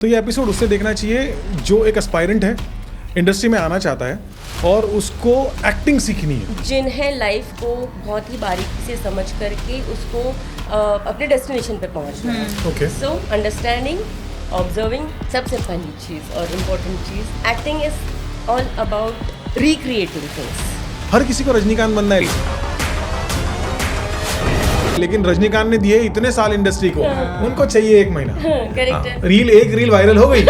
तो ये एपिसोड उससे देखना चाहिए जो एक एस्पायरेंट है, इंडस्ट्री में आना चाहता है और उसको एक्टिंग सीखनी है, जिन्हें लाइफ को बहुत ही बारीकी से समझ करके उसको अपने डेस्टिनेशन पे पहुंचना है। ओके। सो अंडरस्टैंडिंग, ऑब्जर्विंग, सबसे पहली चीज़ और इम्पोर्टेंट चीज़, acting is all about recreating things. हर किसी को रजनीकांत बनना है, लेकिन रजनीकांत ने दिए इतने साल इंडस्ट्री को, उनको चाहिए 1 महीना। करेक्ट। एक रील वायरल हो गई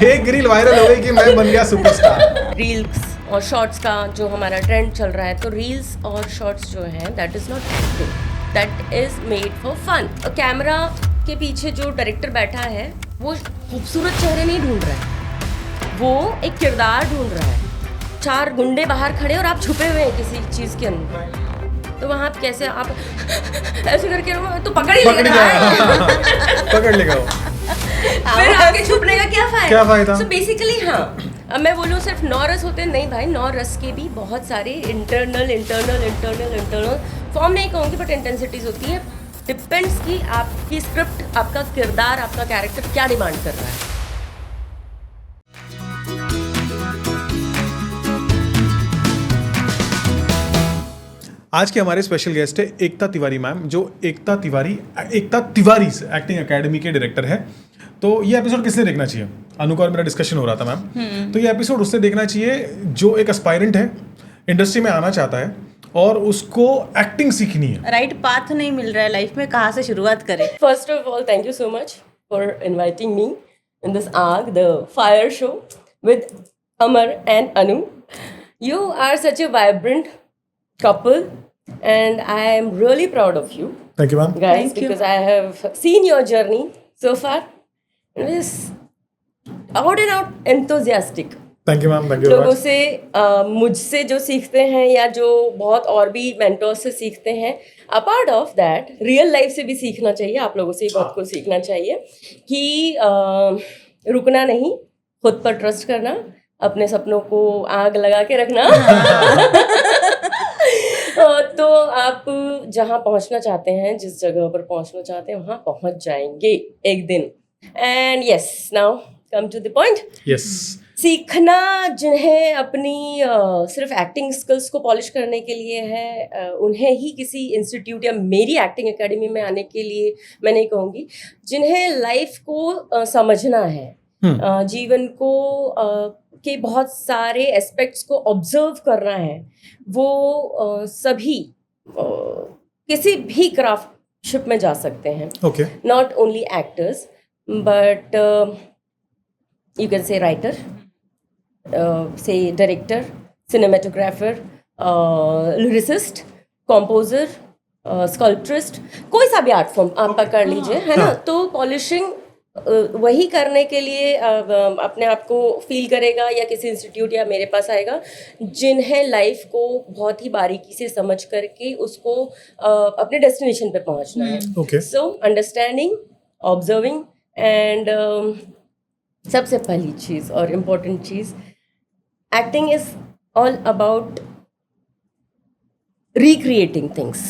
एक रील वायरल हो गई कि मैं बन गया सुपरस्टार। रील्स और शॉर्ट्स का जो हमारा ट्रेंड चल रहा है, तो रील्स और शॉर्ट्स जो है that is not acting, that is made for fun. Camera के पीछे जो डायरेक्टर बैठा है वो खूबसूरत चेहरे नहीं ढूंढ रहा है, वो एक किरदार ढूंढ रहा है। 4 गुंडे बाहर खड़े और आप छुपे हुए हैं किसी चीज के अंदर, तो वहाँ आप कैसे आप ऐसे करके तो पकड़ ही लेगा पकड़ लेगा वो। फिर आगे छुपने का क्या फायदा? So बेसिकली हाँ, अब मैं बोलूँ सिर्फ 9 रस होते हैं, नहीं भाई, 9 रस के भी बहुत सारे इंटरनल फॉर्म नहीं कहूँगी बट इंटेंसिटीज होती है। डिपेंड्स कि आपकी स्क्रिप्ट, आपका किरदार, आपका कैरेक्टर क्या डिमांड कर रहा है। आज के हमारे स्पेशल गेस्ट है एकता तिवारी मैम, जो एकता तिवारी एक्टिंग एकेडमी के डायरेक्टर है। तो ये एपिसोड किसने देखना चाहिए? अनु का और मेरा डिस्कशन हो रहा था मैम। तो ये एपिसोड उससे देखना चाहिए जो एक एस्पायरेंट है, इंडस्ट्री में आना चाहता है और उसको एक्टिंग सीखनी है। राइट पाथ नहीं मिल रहा है लाइफ में, कहाँ से शुरुआत करें? First of all, thank you so much for inviting me in this Aag the fire show with Amar and Anu. You are such a vibrant couple and I am really proud of you. Thank you ma'am. Guys, Thank you. because I have seen your journey so far. It is out and out enthusiastic. Thank you ma'am. Thank you. लोगों से मुझसे जो सीखते हैं या जो बहुत और भी मेंटर्स से सीखते हैं, apart of that real life से भी सीखना चाहिए। आप लोगों से बहुत कुछ सीखना चाहिए कि रुकना नहीं, खुद पर ट्रस्ट करना, अपने सपनों को आग लगा के रखना तो आप जहाँ पहुँचना चाहते हैं, जिस जगह पर पहुँचना चाहते हैं, वहाँ पहुँच जाएंगे एक दिन। And yes, now come to the point. Yes. सीखना जिन्हें अपनी सिर्फ एक्टिंग स्किल्स को पॉलिश करने के लिए है, उन्हें ही किसी इंस्टीट्यूट या मेरी एक्टिंग एकेडमी में आने के लिए मैं नहीं कहूँगी। जिन्हें लाइफ को समझना है, जीवन को के बहुत सारे एस्पेक्ट्स को ऑब्जर्व करना है, वो सभी किसी भी क्राफ्टशिप में जा सकते हैं। Okay. Not only actors but you can say writer, say director, cinematographer, lyricist, composer, sculpturist, कोई सा भी आर्ट फॉर्म आप पकड़ लीजिए, है ना। तो पॉलिशिंग वही करने के लिए अपने आप को फील करेगा या किसी इंस्टीट्यूट या मेरे पास आएगा जिन्हें लाइफ को बहुत ही बारीकी से समझ करके उसको अपने डेस्टिनेशन पे पहुंचना है। Okay. So understanding, observing and सबसे पहली चीज़ और इम्पोर्टेंट चीज़, acting is all about recreating things.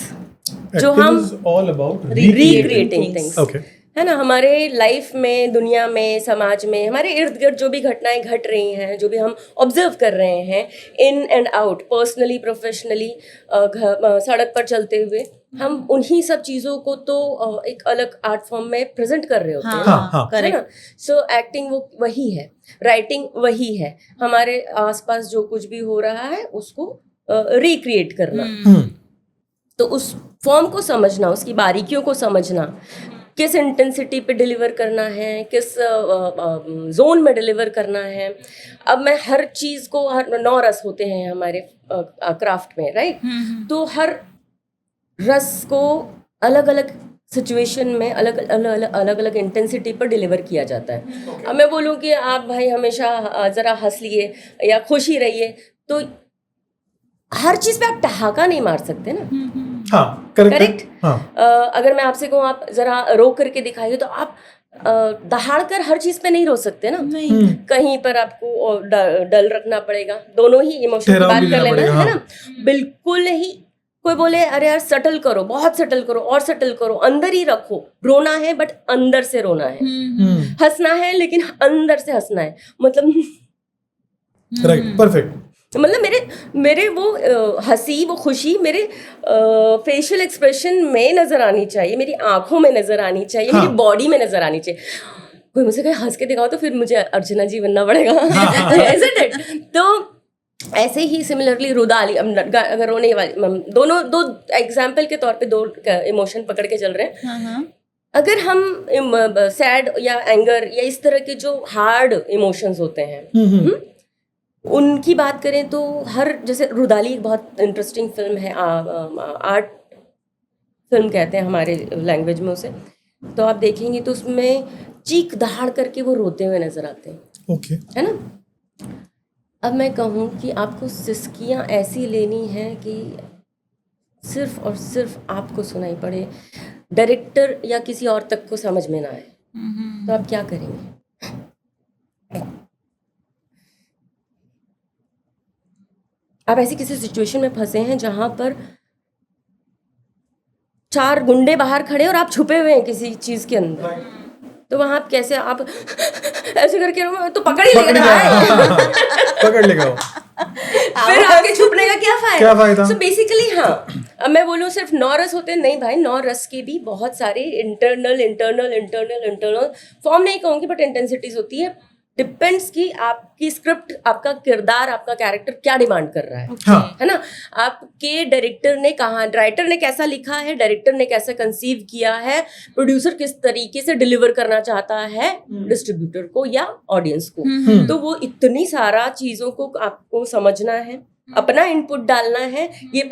जो हम Acting is all about recreating things, Okay. है ना। हमारे लाइफ में, दुनिया में, समाज में, हमारे इर्द गिर्द जो भी घटनाएं घट रही हैं, जो भी हम ऑब्जर्व कर रहे हैं in and out, personally, professionally, सड़क पर चलते हुए, हम उन्हीं सब चीज़ों को तो एक अलग आर्ट फॉर्म में प्रेजेंट कर रहे होते हैं, हाँ, है ना। सो एक्टिंग वो वही है, राइटिंग वही है, हमारे आसपास जो कुछ भी हो रहा है उसको रिक्रिएट करना। तो उस फॉर्म को समझना, उसकी बारीकियों को समझना, किस इंटेंसिटी पे डिलीवर करना है, किस जोन में डिलीवर करना है। अब मैं हर चीज़ को, हर 9 रस होते हैं हमारे क्राफ्ट में, राइट। तो हर रस को अलग अलग सिचुएशन में अलग अलग इंटेंसिटी पर डिलीवर किया जाता है। अब मैं बोलूँ कि आप भाई हमेशा ज़रा हंस लिए या खुश ही रहिए, तो हर चीज़ पे आप ठहाका नहीं मार सकते ना। हाँ, करेक्ट। हाँ। अगर मैं आपसे कहूँ आप जरा रो करके दिखाइए, तो आप दहाड़ कर हर चीज पे नहीं रो सकते ना। कहीं पर आपको डल रखना पड़ेगा, दोनों ही इमोशन की बात कर लेना, है ना। बिल्कुल ही कोई बोले अरे यार सटल करो, बहुत सटल करो और सटल करो, अंदर ही रखो, रोना है बट अंदर से रोना है, हंसना है लेकिन अंदर से हंसना है, मतलब राइट, परफेक्ट। मतलब मेरे वो हंसी, वो खुशी मेरे फेशियल एक्सप्रेशन में नजर आनी चाहिए, मेरी आंखों में नजर आनी चाहिए, हाँ। मेरी बॉडी में नजर आनी चाहिए। कोई मुझसे कहे हंस के दिखाओ तो फिर मुझे अर्चना जी बनना पड़ेगा, isn't it? तो ऐसे ही सिमिलरली रुदाली, अगर रोने वाली, दोनों दो एग्जाम्पल के तौर पे दो इमोशन पकड़ के चल रहे हैं। अगर हम सैड या एंगर या इस तरह के जो हार्ड इमोशंस होते हैं उनकी बात करें तो जैसे रुदाली एक बहुत इंटरेस्टिंग फिल्म है, आर्ट फिल्म कहते हैं हमारे लैंग्वेज में उसे, तो आप देखेंगे तो उसमें चीख दहाड़ करके वो रोते हुए नजर आते हैं, ओके, है ना। अब मैं कहूँ कि आपको सिसकियाँ ऐसी लेनी है कि सिर्फ और सिर्फ आपको सुनाई पड़े, डायरेक्टर या किसी और तक को समझ में ना आए, तो आप क्या करेंगे? आप ऐसी किसी सिचुएशन में फंसे हैं जहां पर 4 गुंडे बाहर खड़े और आप छुपे हुए हैं किसी चीज के अंदर, तो वहां आप कैसे, आप ऐसे करके तो पकड़ ही लेगा ना, पकड़ लेगा वो। फिर आगे छुपने का क्या फायदा? So बेसिकली हाँ, अब मैं बोलूँ सिर्फ 9 रस होते हैं, नहीं भाई, 9 रस के भी बहुत सारे इंटरनल फॉर्म नहीं कहूँगी बट इंटेंसिटीज होती है। डिपेंड्स कि आपकी स्क्रिप्ट, आपका किरदार, आपका कैरेक्टर क्या डिमांड कर रहा है, है ना। आपके डायरेक्टर ने कहा, राइटर ने कैसा लिखा है, डायरेक्टर ने कैसा कंसीव किया है, प्रोड्यूसर किस तरीके से डिलीवर करना चाहता है डिस्ट्रीब्यूटर को या ऑडियंस को, तो वो इतनी सारा चीजों को आपको समझना है, अपना इनपुट डालना है। ये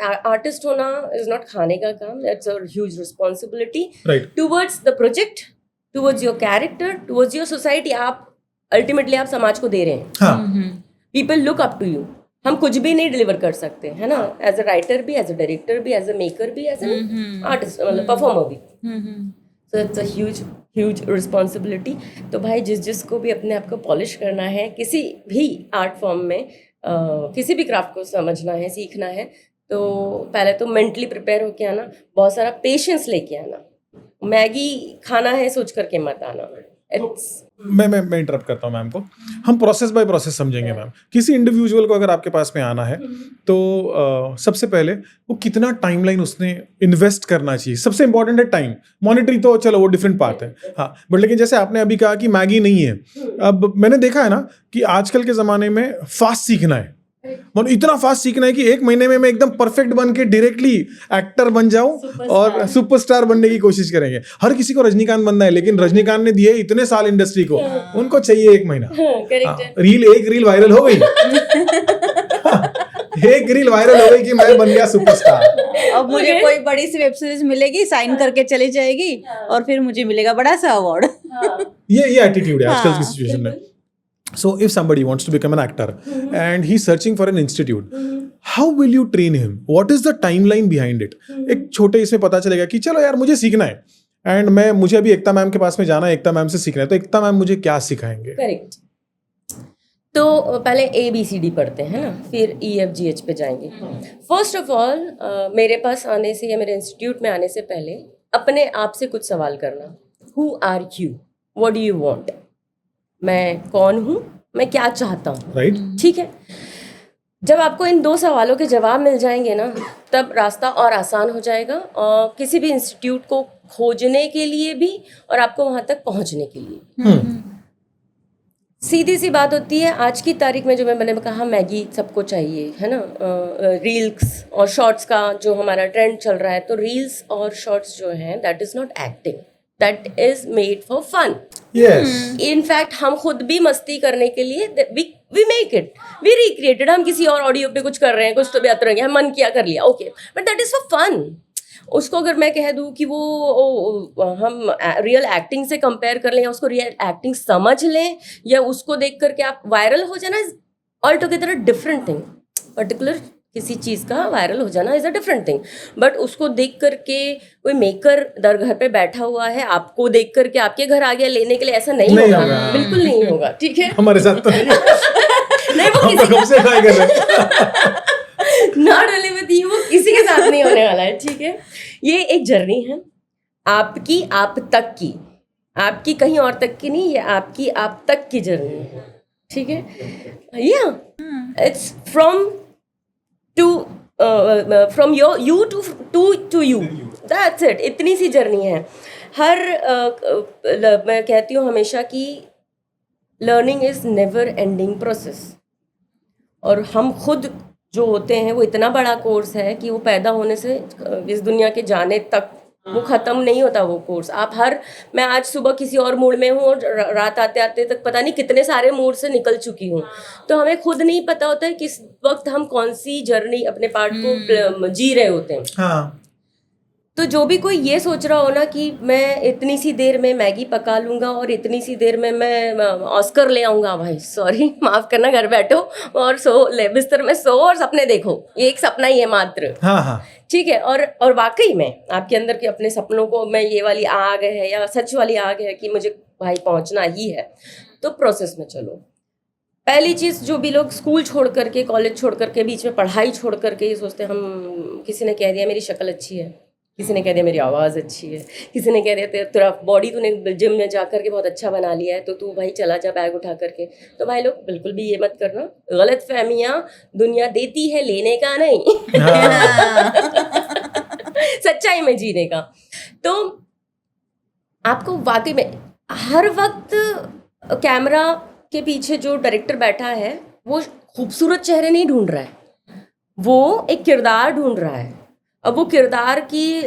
आर्टिस्ट होना इज नॉट खाने का काम, that's a huge responsibility towards the project, towards your character, towards your society. आप अल्टीमेटली आप समाज को दे रहे हैं, people look up to you. हम कुछ भी नहीं डिलीवर कर सकते, है ना, एज अ राइटर भी, एज अ डायरेक्टर भी, एज अ मेकर भी, एज एन आर्टिस्ट, मतलब परफॉर्मर भी। So it's a huge responsibility. तो भाई जिसको भी अपने आप को पॉलिश करना है, किसी भी आर्ट फॉर्म में, किसी भी क्राफ्ट को समझना है, सीखना है, तो पहले तो मेंटली प्रिपेयर होके आना, बहुत सारा पेशेंस लेके आना। मैगी खाना है सोच करके मत आना। मैं इंटरप्ट करता हूँ मैम को। हम प्रोसेस बाय प्रोसेस समझेंगे मैम। किसी इंडिविजुअल को अगर आपके पास में आना है तो सबसे पहले वो कितना टाइमलाइन उसने इन्वेस्ट करना चाहिए। सबसे इंपॉर्टेंट है टाइम। मॉनिटरी तो चलो वो डिफरेंट बात है, हाँ, बट लेकिन जैसे आपने अभी कहा कि मैगी नहीं है, अब मैंने देखा है ना कि आजकल के ज़माने में फास्ट सीखना है, मतलब इतना फास्ट सीखना है कि 1 महीने में मैं एकदम परफेक्ट बन के डायरेक्टली एक्टर बन जाऊं और सुपरस्टार बनने की कोशिश करेंगे। हर किसी को रजनीकांत बनना है, लेकिन रजनीकांत ने दिए इतने साल इंडस्ट्री को, उनको चाहिए 1 महीना। एक रील वायरल हो गई एक रील वायरल हो गई कि मैं बन गया सुपरस्टार। अब मुझे कोई बड़ी सी वेब सीरीज मिलेगी, साइन करके चली जाएगी और फिर मुझे मिलेगा बड़ा सा अवार्ड। ये एटीट्यूड है आजकल की सिचुएशन में। So if somebody wants to become an actor and he's searching for an institute, how will you train him? What is the timeline behind it? एक छोटे इसमें पता चलेगा कि चलो यार मुझे सीखना है एंड मुझे अभी एकता मैम के पास में जाना है, एकता मैम से सीखना है, तो एकता मैम मुझे क्या सिखाएंगे? करेक्ट। तो पहले ABCD पढ़ते हैं ना, फिर EFGH पे जाएंगे। फर्स्ट ऑफ ऑल मेरे पास आने से या मेरे इंस्टीट्यूट में आने से पहले अपने आप से कुछ सवाल करना। Who are you? What do you want? मैं कौन हूँ, मैं क्या चाहता हूँ, राइट? ठीक है। जब आपको इन 2 सवालों के जवाब मिल जाएंगे ना, तब रास्ता और आसान हो जाएगा, और किसी भी इंस्टीट्यूट को खोजने के लिए भी और आपको वहाँ तक पहुँचने के लिए। सीधी सी बात होती है, आज की तारीख में जो मैंने कहा मैगी सबको चाहिए, है ना, रील्स और शॉर्ट्स का जो हमारा ट्रेंड चल रहा है, तो रील्स और शॉर्ट्स जो हैं that is not acting, that is made for fun. In fact हम खुद भी मस्ती करने के लिए we make it, we recreated. हम किसी और ऑडियो पे कुछ कर रहे हैं, कुछ तो बेहतर है, हम मन किया कर लिया, okay, but that is for fun. उसको अगर मैं कह दूं कि वो हम रियल एक्टिंग से कंपेयर कर लें या उसको रियल एक्टिंग समझ लें या उसको देख करके आप वायरल हो जाना, is all together a different thing. Particular किसी चीज़ का वायरल हो जाना is a different thing, but उसको देख करके कोई मेकर दर घर पे बैठा हुआ है, आपको देख करके आपके घर आ गया लेने के लिए, ऐसा नहीं होगा, बिल्कुल नहीं होगा, ठीक है। हमारे साथ तो नहीं नहीं, वो किसी नॉट ओनली विद यू, वो किसी के साथ नहीं होने वाला है, ठीक है। ये एक जर्नी है आपकी, आप तक की, आपकी कहीं और तक की नहीं, ये आपकी आप तक की जर्नी है, ठीक है। या it's from your you to you, that's it. इतनी सी जर्नी है। हर मैं कहती हूँ हमेशा कि learning is never ending process, और हम खुद जो होते हैं वो इतना बड़ा कोर्स है कि वो पैदा होने से इस दुनिया के जाने तक वो खत्म नहीं होता वो कोर्स। आप मैं आज सुबह किसी और मूड में हूँ और रात आते आते तक पता नहीं कितने सारे मूड से निकल चुकी हूँ, तो हमें खुद नहीं पता होता है किस वक्त हम कौन सी जर्नी अपने पार्ट को जी रहे होते हैं। हाँ। तो जो भी कोई ये सोच रहा हो ना कि मैं इतनी सी देर में मैगी पका लूंगा और इतनी सी देर में मैं ऑस्कर ले आऊंगा, भाई सॉरी, माफ करना, घर बैठो और सो ले बिस्तर में सो और सपने देखो, ये एक सपना ही है मात्र। हाँ हाँ ठीक है। और वाकई में आपके अंदर के अपने सपनों को मैं ये वाली आग है या सच वाली आग है कि मुझे भाई पहुंचना ही है, तो प्रोसेस में चलो। पहली चीज, जो भी लोग स्कूल छोड़ करके, कॉलेज छोड़ करके, बीच में पढ़ाई छोड़ करके ये सोचते हैं, हम किसी ने कह दिया मेरी शक्ल अच्छी है, किसी ने कह दिया मेरी आवाज़ अच्छी है, किसी ने कह दिया तेरा बॉडी तूने जिम में जा करके बहुत अच्छा बना लिया है, तो तू भाई चला जा बैग उठा करके। तो भाई लोग बिल्कुल भी ये मत करना, गलत फहमियाँ दुनिया देती है, लेने का नहीं सच्चाई में जीने का। तो आपको वाकई में हर वक्त कैमरा के पीछे जो डायरेक्टर बैठा है वो खूबसूरत चेहरे नहीं ढूंढ रहा है, वो एक किरदार ढूंढ रहा है। अब वो किरदार की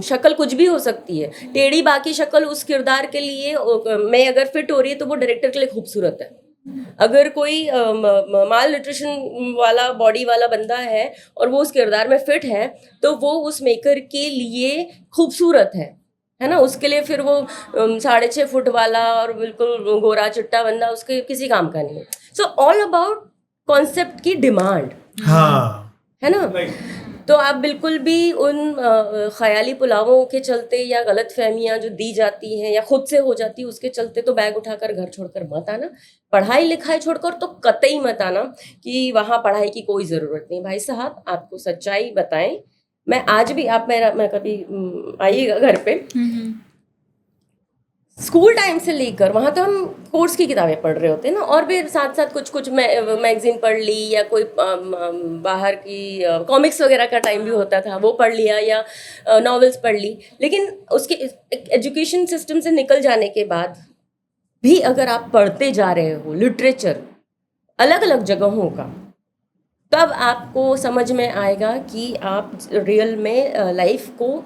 शक्ल कुछ भी हो सकती है, टेढ़ी बाकी शक्ल उस किरदार के लिए मैं अगर फिट हो रही है तो वो डायरेक्टर के लिए खूबसूरत है। अगर कोई माल न्यूट्रिशन वाला बॉडी वाला बंदा है और वो उस किरदार में फिट है तो वो उस मेकर के लिए खूबसूरत है ना। उसके लिए फिर वो 6.5 फुट वाला और बिल्कुल गोरा चिट्टा बंदा उसके किसी काम का नहीं है। सो ऑल अबाउट कॉन्सेप्ट की डिमांड, हाँ है ना। तो आप बिल्कुल भी उन ख्याली पुलावों के चलते या गलत फहमियाँ जो दी जाती हैं या खुद से हो जाती है उसके चलते तो बैग उठाकर घर छोड़कर मत आना। पढ़ाई लिखाई छोड़कर तो कतई मत आना कि वहाँ पढ़ाई की कोई ज़रूरत नहीं। भाई साहब, आपको सच्चाई बताएं, मैं आज भी, आप मैं कभी आइएगा घर पे, स्कूल टाइम से लेकर वहाँ तो हम कोर्स की किताबें पढ़ रहे होते हैं ना, और भी साथ साथ कुछ मैगजीन पढ़ ली या कोई बाहर की कॉमिक्स वगैरह का टाइम भी होता था, वो पढ़ लिया या नॉवेल्स पढ़ ली। लेकिन उसके एजुकेशन सिस्टम से निकल जाने के बाद भी अगर आप पढ़ते जा रहे हो लिटरेचर अलग अलग जगहों का, तब आपको समझ में आएगा कि आप रियल में लाइफ को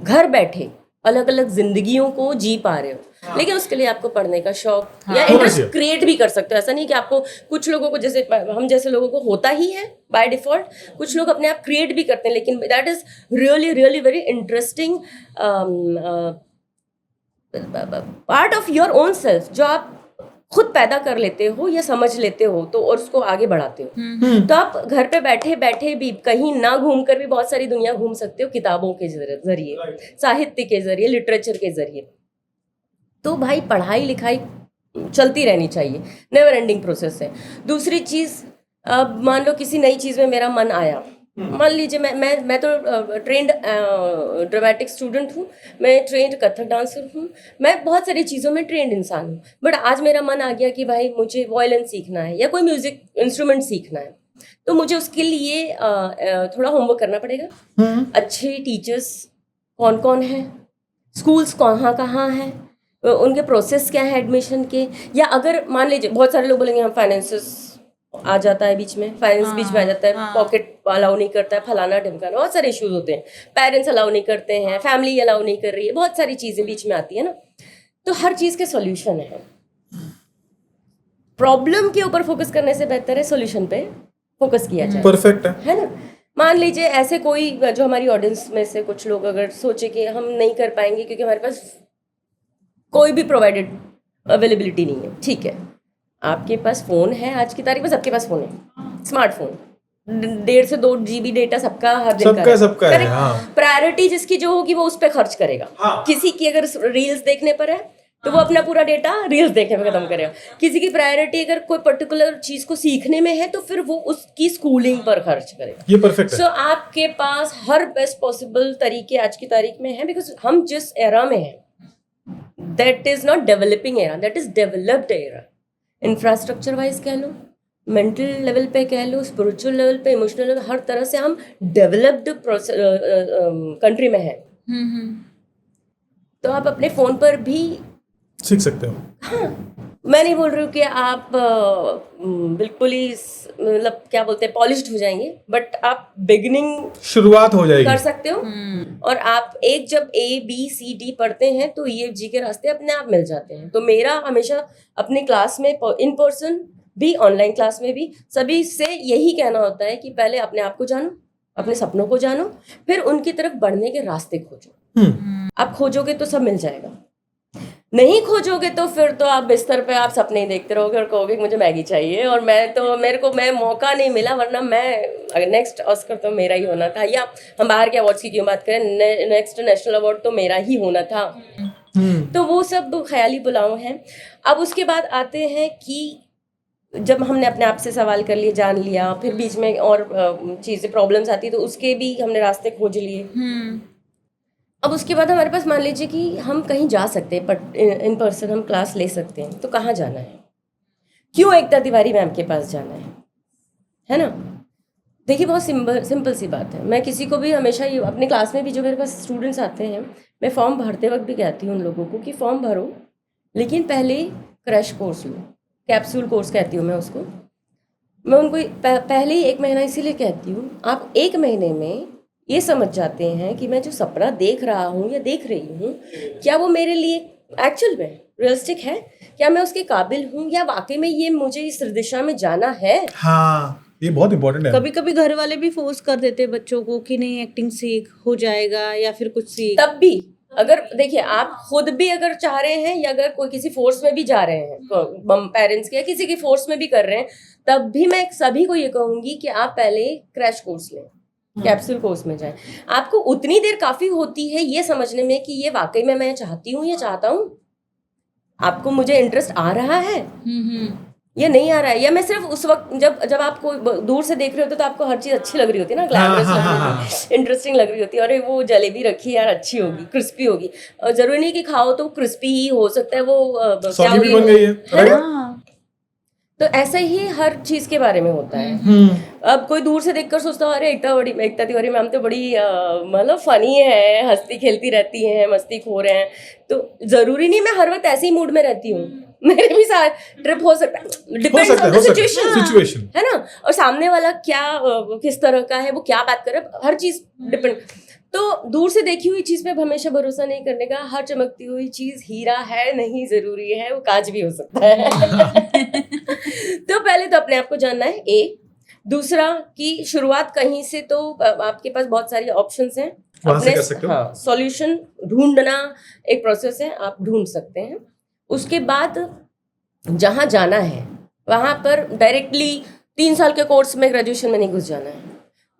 घर बैठे अलग अलग जिंदगियों को जी पा रहे हो। लेकिन उसके लिए आपको पढ़ने का शौक या इंटरेस्ट क्रिएट भी कर सकते हो। ऐसा नहीं कि आपको, कुछ लोगों को, जैसे हम जैसे लोगों को होता ही है बाय डिफॉल्ट, कुछ लोग अपने आप क्रिएट भी करते हैं, लेकिन that is really really very interesting part of your own self, जो आप खुद पैदा कर लेते हो या समझ लेते हो तो और उसको आगे बढ़ाते हो। तो आप घर पे बैठे बैठे भी कहीं ना घूम कर भी बहुत सारी दुनिया घूम सकते हो, किताबों के जरिए, साहित्य के जरिए, लिटरेचर के जरिए। तो भाई पढ़ाई लिखाई चलती रहनी चाहिए, नेवर एंडिंग प्रोसेस है। दूसरी चीज़, अब मान लो किसी नई चीज़ में मेरा मन आया, मान लीजिए मैं तो ट्रेंड ड्रामेटिक स्टूडेंट हूँ, मैं ट्रेंड कथक डांसर हूँ, मैं बहुत सारी चीज़ों में ट्रेंड इंसान हूँ। बट आज मेरा मन आ गया कि भाई मुझे वायलिन सीखना है या कोई म्यूजिक इंस्ट्रूमेंट सीखना है, तो मुझे उसके लिए थोड़ा होमवर्क करना पड़ेगा। अच्छे टीचर्स कौन कौन हैं, स्कूल्स कहाँ हैं, उनके प्रोसेस क्या है एडमिशन के, या अगर मान लीजिए बहुत सारे लोग बोलेंगे हम फाइनेंसेस आ जाता है बीच में, फाइनेंस बीच में आ जाता है, पॉकेट अलाउ नहीं करता है, फलाना ढिमकाना, बहुत सारे इश्यूज होते हैं, पेरेंट्स अलाउ नहीं करते हैं, फैमिली अलाउ नहीं कर रही है, बहुत सारी चीज़ें बीच में आती है ना। तो हर चीज़ के सॉल्यूशन है। प्रॉब्लम के ऊपर फोकस करने से बेहतर है सॉल्यूशन पे फोकस किया जाए। परफेक्ट है ना। मान लीजिए ऐसे कोई, जो हमारी ऑडियंस में से कुछ लोग अगर सोचे कि हम नहीं कर पाएंगे क्योंकि हमारे पास कोई भी प्रोवाइडेड अवेलेबिलिटी नहीं है, ठीक है, आपके पास फ़ोन है, आज की तारीख में सबके पास फ़ोन है, स्मार्टफोन, 1.5 से 2 GB डेटा सबका हर दिन सबका है। प्रायोरिटी जिसकी जो होगी वो उस पर खर्च करेगा। किसी की अगर रील्स देखने पर है तो वो अपना पूरा डेटा रील्स देखने में खत्म करेगा। किसी की प्रायोरिटी अगर कोई पर्टिकुलर चीज को सीखने में है तो फिर वो उसकी स्कूलिंग पर खर्च करेगा। ये परफेक्ट है। सो आपके पास हर बेस्ट पॉसिबल तरीके आज की तारीख में है, बिकॉज हम जिस एरा में हैं that is not developing era, that is developed era. Infrastructure wise कह लो, मेंटल लेवल पे कह लो, स्पिरिचुअल लेवल पे, इमोशनल लेवल, हर तरह से हम डेवलप्ड कंट्री में हैं। तो आप अपने फोन पर भी सीख सकते हो। हाँ, मैं नहीं बोल रही हूँ कि आप बिल्कुल ही मतलब क्या बोलते हैं पॉलिश्ड हो जाएंगे, बट आप बिगिनिंग शुरुआत हो जाएगी कर सकते हो। और आप एक जब ABCD पढ़ते हैं तो EFG के रास्ते अपने आप मिल जाते हैं। तो मेरा हमेशा अपने क्लास में इन पर्सन भी, ऑनलाइन क्लास में भी, सभी से यही कहना होता है कि पहले अपने आप को जानो, अपने सपनों को जानो, फिर उनकी तरफ बढ़ने के रास्ते खोजो। आप खोजोगे तो सब मिल जाएगा, नहीं खोजोगे तो फिर तो आप बिस्तर पे आप सपने ही देखते रहोगे और कहोगे मुझे मैगी चाहिए और मैं मौका नहीं मिला, वरना मैं नेक्स्ट ऑस्कर तो मेरा ही होना था, या हम बाहर के अवार्ड्स की क्यों बात करें, नेक्स्ट नेशनल अवार्ड तो मेरा ही होना था। तो वो सब ख्याली पुलाव हैं। अब उसके बाद आते हैं कि जब हमने अपने आप से सवाल कर लिए, जान लिया, फिर बीच में और चीज़ें प्रॉब्लम्स आती तो उसके भी हमने रास्ते खोज लिए। अब उसके बाद हमारे पास मान लीजिए कि हम कहीं जा सकते हैं, बट इन पर्सन हम क्लास ले सकते हैं, तो कहाँ जाना है, क्यों एकता तिवारी मैम के पास जाना है ना? देखिए बहुत सिंपल सी बात है। मैं किसी को भी हमेशा ये अपने क्लास में भी जो मेरे पास स्टूडेंट्स आते हैं, मैं फॉर्म भरते वक्त भी कहती हूँ उन लोगों को कि फॉर्म भरो, लेकिन पहले क्रैश कोर्स लो, कैप्सूल कोर्स कहती हूँ मैं उसको। मैं उनको पहले ही 1 महीना इसीलिए कहती हूँ, आप 1 महीने में ये समझ जाते हैं कि मैं जो सपना देख रहा हूँ या देख रही हूँ, क्या वो मेरे लिए एक्चुअल में रियलिस्टिक है, क्या मैं उसके काबिल हूँ, या वाकई में ये मुझे इस दिशा में जाना है। हाँ, ये बहुत इंपॉर्टेंट है। कभी कभी घर वाले भी फोर्स कर देते हैं बच्चों को कि नहीं एक्टिंग सीख, हो जाएगा, या फिर कुछ सीख। तब भी अगर देखिए आप खुद भी अगर चाह रहे हैं, या अगर कोई किसी फोर्स में भी जा रहे हैं, पेरेंट्स के या किसी की फोर्स में भी कर रहे हैं, तब भी मैं सभी को ये कहूंगी कि आप पहले क्रैश कोर्स लें, कैप्सूल कोर्स में जाएं। आपको उतनी देर काफी होती है ये समझने में कि ये वाकई में मैं चाहती हूँ, ये चाहता हूँ, आपको मुझे इंटरेस्ट आ रहा है या नहीं आ रहा है, या मैं सिर्फ उस वक्त जब आपको दूर से देख रहे होते तो आपको हर चीज अच्छी लग रही होती है ना, ग्लैमरस लग रही होती है, इंटरेस्टिंग लग रही होती है, अरे वो जलेबी रखी यार अच्छी होगी, क्रिस्पी होगी, और जरूरी नहीं कि खाओ तो क्रिस्पी ही हो सकता है, वो क्या भी बन गई है हाँ। तो ऐसा ही हर चीज के बारे में होता है। अब कोई दूर से देखकर सोचता है अरे एकता तिवारी मैम तो बड़ी मतलब फनी है, हंसती खेलती रहती हैं, मस्ती खोर हैं, तो जरूरी नहीं मैं हर वक्त ऐसे ही मूड में रहती हूँ, मेरे भी साथ ट्रिप हो सकता है, डिपेंड्स ऑन द सिचुएशन, है ना, और सामने वाला क्या किस तरह का है, वो क्या बात कर रहा है, हर चीज डिपेंड। तो दूर से देखी हुई चीज पे हमेशा भरोसा नहीं करने का। हर चमकती हुई चीज हीरा है नहीं जरूरी है, वो कांच भी हो सकता है। तो पहले तो अपने आप को जानना है, ए। दूसरा कि शुरुआत कहीं से, तो आपके पास बहुत सारी ऑप्शंस हैं, अपने हाँ सॉल्यूशन ढूंढना एक प्रोसेस है, आप ढूंढ सकते हैं। उसके बाद जहाँ जाना है वहाँ पर डायरेक्टली 3 साल के कोर्स में, ग्रेजुएशन में नहीं घुस जाना है,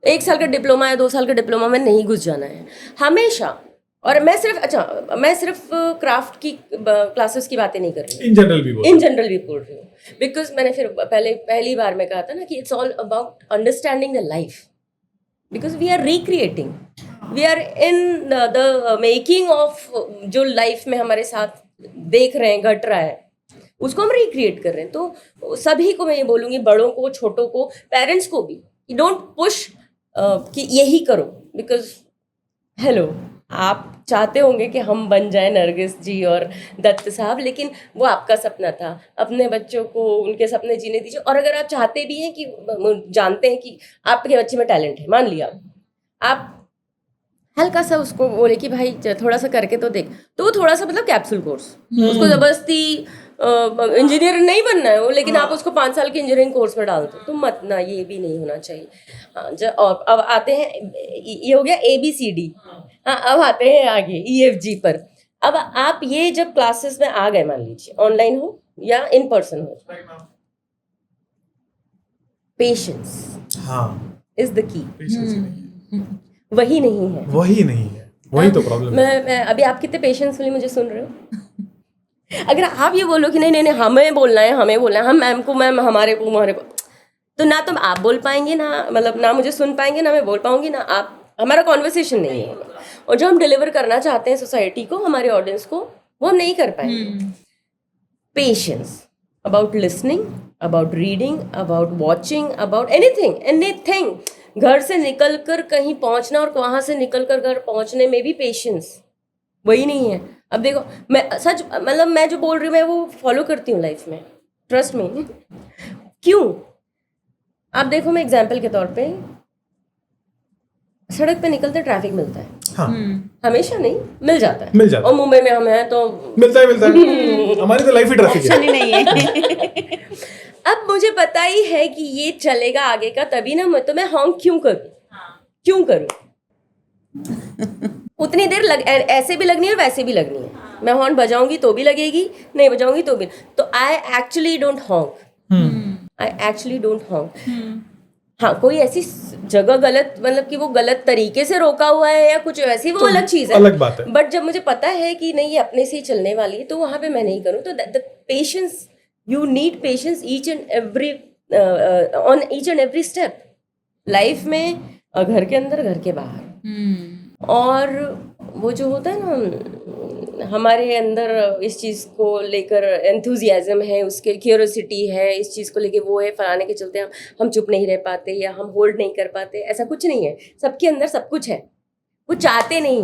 1 साल का डिप्लोमा या 2 साल का डिप्लोमा में नहीं घुस जाना है हमेशा। और मैं सिर्फ क्राफ्ट की क्लासेस की बातें नहीं कर रही हूँ, इन जनरल भी बोल रही हूँ, बिकॉज मैंने फिर पहली बार में कहा था ना कि it's all about understanding the life, because we are recreating, we are in the making of जो लाइफ में हमारे साथ देख रहे हैं, घट रहा है, उसको हम रिक्रिएट कर रहे हैं। तो सभी को मैं ये बोलूँगी, बड़ों को, छोटों को, पेरेंट्स को भी, डोंट पुश कि यही करो, बिकॉज हेलो आप चाहते होंगे कि हम बन जाए नरगिस जी और दत्त साहब, लेकिन वो आपका सपना था, अपने बच्चों को उनके सपने जीने दीजिए। और अगर आप चाहते भी हैं कि जानते हैं कि आपके बच्चे में टैलेंट है, मान लिया आप हल्का सा उसको बोले कि भाई थोड़ा सा करके तो देख, तो वो थोड़ा सा मतलब कैप्सूल कोर्स, उसको जबरदस्ती इंजीनियर नहीं बनना है वो, लेकिन आप उसको 5 साल के इंजीनियरिंग कोर्स में डाल दो, तो मत ना, ये भी नहीं होना चाहिए। हाँ, और अब आते हैं, ये हो गया ABCD। हाँ, अब आते हैं आगे EFG पर। अब आप ये जब क्लासेस में आ गए, मान लीजिए ऑनलाइन हो या इन पर्सन हो, पेशेंस इज द की। वही नहीं है, वही तो प्रॉब्लम है। मैं अभी आप कितने पेशेंस वाली मुझे सुन रहे हो? अगर आप ये बोलो कि नहीं नहीं नहीं हमें बोलना है हम मैम को मैम हमारे को तो ना तो आप बोल पाएंगे ना, मतलब ना मुझे सुन पाएंगे ना मैं बोल पाऊंगी ना आप, हमारा कॉन्वर्सेशन नहीं है। और जो हम डिलीवर करना चाहते हैं सोसाइटी को, हमारे ऑडियंस को, वो हम नहीं कर पाएंगे। Patience about listening, about reading, about watching, about anything. घर से निकल कर कहीं पहुंचना और वहां से निकल कर घर पहुंचने में भी पेशेंस वही नहीं है। अब देखो मैं सच मतलब मैं जो बोल रही हूँ मैं वो फॉलो करती हूँ लाइफ में, ट्रस्ट मी। क्यों? आप देखो, मैं एग्जाम्पल के तौर पे सड़क पे निकलते ट्रैफिक मिलता है, हाँ हमेशा नहीं, मिल जाता है। है। और मुंबई में हम हैं तो मिलता है हमारी तो लाइफ ही ट्रैफिक है। नहीं है। अब मुझे पता ही है कि ये चलेगा आगे का, तभी ना मैं हॉन्क क्यों करूं? उतनी देर ऐसे भी लगनी है वैसे भी लगनी है। मैं हॉर्न बजाऊंगी तो भी लगेगी, नहीं बजाऊंगी तो भी। तो आई एक्चुअली डोंट हॉन्क। हाँ, कोई ऐसी जगह गलत, मतलब कि वो गलत तरीके से रोका हुआ है या कुछ वैसी, वो अलग चीज है, अलग बात है। बट जब मुझे पता है कि नहीं ये अपने से ही चलने वाली है तो वहां पे मैं नहीं करूँ। तो the patience, you need patience each and every step life में, घर के अंदर घर के बाहर। और वो जो होता है ना हमारे अंदर इस चीज़ को लेकर एंथुजियाज्म है, उसके क्यूरियोसिटी है, इस चीज़ को लेके वो है, फलाने के चलते हम चुप नहीं रह पाते या हम होल्ड नहीं कर पाते, ऐसा कुछ नहीं है। सबके अंदर सब कुछ है, वो चाहते नहीं ही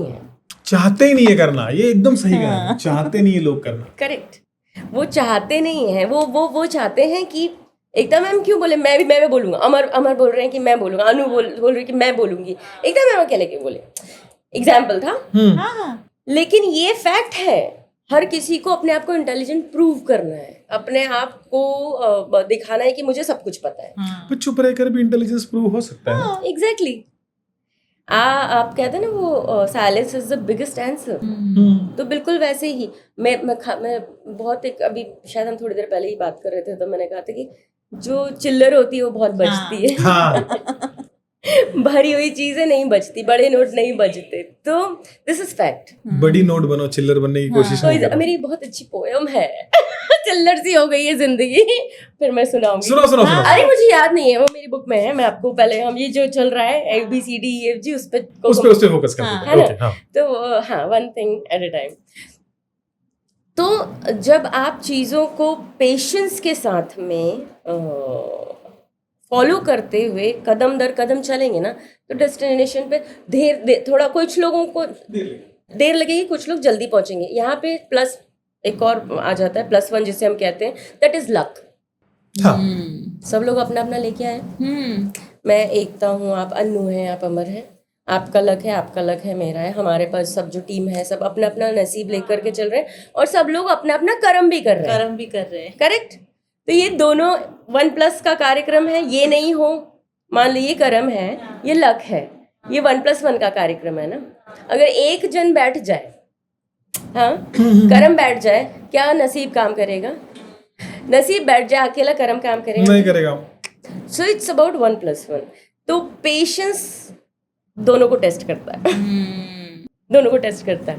नहीं है करना। ये एकदम सही कहा, चाहते नहीं है लोग करना। करेक्ट, वो चाहते नहीं है। वो चाहते हैं कि एकदम मैम क्यों बोले, मैं भी बोलूंगा, अमर बोल रहे हैं कि मैं बोलूंगा, अनु बोल रही है कि मैं बोलूंगी, एकदम मैम अकेले क्यों बोले, एग्जाम्पल था। लेकिन ये फैक्ट है, हर किसी को अपने आप को इंटेलिजेंट प्रूव करना है, अपने आप को दिखाना है कि मुझे सब कुछ पता है। पर चुप रहकर भी इंटेलिजेंस प्रूव हो सकता है। एग्जैक्टली। आप कहते हैं ना वो silence is the biggest answer. तो बिल्कुल वैसे ही मैं बहुत एक, अभी शायद हम थोड़ी देर पहले ही बात कर रहे थे तो मैंने कहा था कि जो चिल्लर होती है वो बहुत बचती है। हाँ। भरी हुई चीजें नहीं बचती, बड़े नोट नहीं बचते। तो दिस इज फैक्ट। बड़ी नोट बनो, चिल्लर बनने की कोशिश नहीं करो। मेरी बहुत अच्छी पोयम है चिल्लर सी हो गई है जिंदगी, फिर मैं सुनाऊंगी। सुनो। अरे मुझे याद नहीं है, वो मेरी बुक में है। मैं आपको पहले, हम ये जो चल रहा है ABCDEFG, उस पे फोकस करते हैं। ओके, हाँ। तो हाँ, one thing at a time. तो जब आप चीज़ों को पेशेंस के साथ में फॉलो करते हुए कदम दर कदम चलेंगे ना, तो डेस्टिनेशन पे थोड़ा कुछ लोगों को देर लगेगी, कुछ लोग जल्दी पहुंचेंगे। यहाँ पे प्लस एक और आ जाता है, +1 जिसे हम कहते हैं, दैट इज लक। हाँ। सब लोग अपना अपना लेके आए। मैं एकता हूँ, आप अन्नू हैं, आप अमर हैं। आपका लक है, आपका लक है, मेरा है। हमारे पास सब जो टीम है सब अपना अपना नसीब लेकर के चल रहे हैं, और सब लोग अपना अपना कर्म भी कर रहे हैं। करेक्ट। तो ये दोनों 1+ का कार्यक्रम है। ये नहीं हो, मान लो ये कर्म है, ये लक है, ये 1+1 का कार्यक्रम है ना। अगर एक जन बैठ जाए, हाँ, कर्म बैठ जाए, क्या नसीब काम करेगा? नसीब बैठ जाए, अकेला कर्म काम करेगा? नहीं करेगा। So it's about 1+1। तो पेशेंस दोनों को टेस्ट करता है।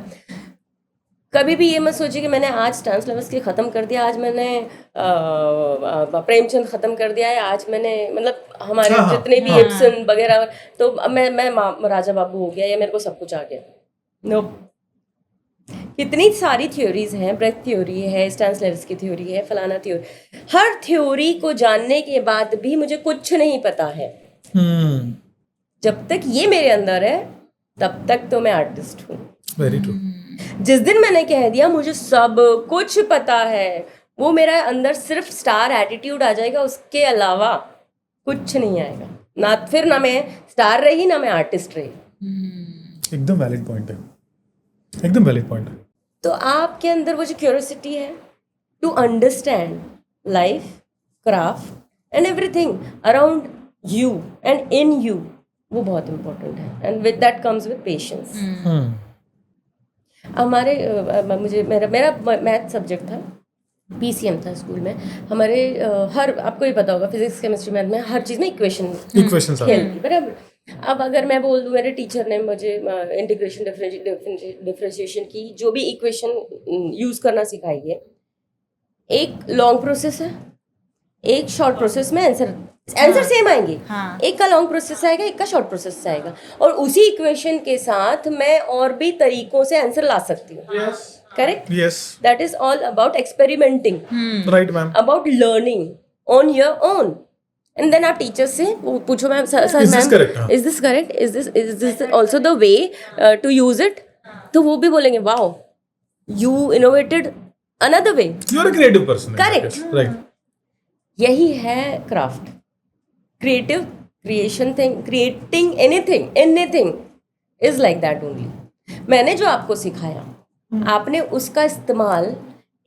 कभी भी ये मत सोचिए कि मैंने आज स्टानिस्लावस्की ख़त्म कर दिया, आज मैंने प्रेमचंद ख़त्म कर दिया है, आज मैंने, मतलब हमारे जितने भी इब्सन वगैरह, तो अब मैं राजा बाबू हो गया या मेरे को सब कुछ आ गया। नो, कितनी सारी थ्योरीज हैं। ब्रेथ थ्योरी है, स्टानिस्लावस्की थ्योरी है, फलाना थ्योरी। हर थ्योरी को जानने के बाद भी मुझे कुछ नहीं पता है। जब तक ये मेरे अंदर है तब तक तो मैं आर्टिस्ट हूँ। Very true. जिस दिन मैंने कह दिया मुझे सब कुछ पता है, वो मेरा अंदर सिर्फ स्टार एटीट्यूड आ जाएगा, उसके अलावा कुछ नहीं आएगा। ना मैं स्टार रही, ना मैं आर्टिस्ट रही। एकदम वैलिड पॉइंट है। तो आपके अंदर वो जो क्यूरियोसिटी है to understand life, craft and everything around you and in you, वो बहुत इंपॉर्टेंट है। And with that comes with patience. हमारे मेरा मैथ सब्जेक्ट था, PCM था स्कूल में हमारे। हर, आपको ही पता होगा, फिजिक्स केमिस्ट्री मैथ में हर चीज़ में इक्वेशन खेलती, बराबर। अब अगर मैं बोल दूँ, मेरे टीचर ने मुझे इंटीग्रेशन डिफरेंशिएशन की जो भी इक्वेशन यूज़ करना सिखाई है, एक लॉन्ग प्रोसेस है, एक शॉर्ट प्रोसेस में आंसर सेम आएंगे। हाँ। एक का लॉन्ग प्रोसेस आएगा, एक का शॉर्ट प्रोसेस आएगा, और उसी इक्वेशन के साथ मैं और भी तरीकों से आंसर ला सकती हूँ। Correct? Yes, that is all about experimenting, right ma'am. About learning on your own. And then आप टीचर से पूछो, ma'am sir Is this ma'am correct? हाँ. Is this correct, is this also the way to use it, तो वो भी बोलेंगे wow you innovated another way. You are a creative person. Correct. Right. यही है craft, creative creation thing, creating anything is like that only. मैंने जो आपको सिखाया, आपने उसका इस्तेमाल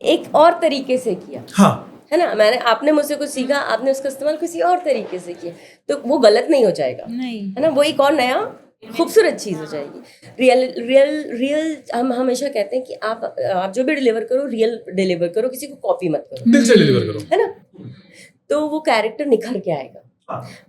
एक और तरीके से किया, हाँ, है ना? आपने मुझसे कुछ सीखा, आपने उसका इस्तेमाल किसी और तरीके से किया, तो वो गलत नहीं हो जाएगा, नहीं। है ना? वो एक और नया खूबसूरत चीज हो जाएगी। रियल हम हमेशा कहते हैं कि आप जो भी डिलीवर करो, रियल डिलीवर करो, किसी को कॉपी मत करो, दिल से डिलीवर करो। है ना? तो वो कैरेक्टर निखर के आएगा।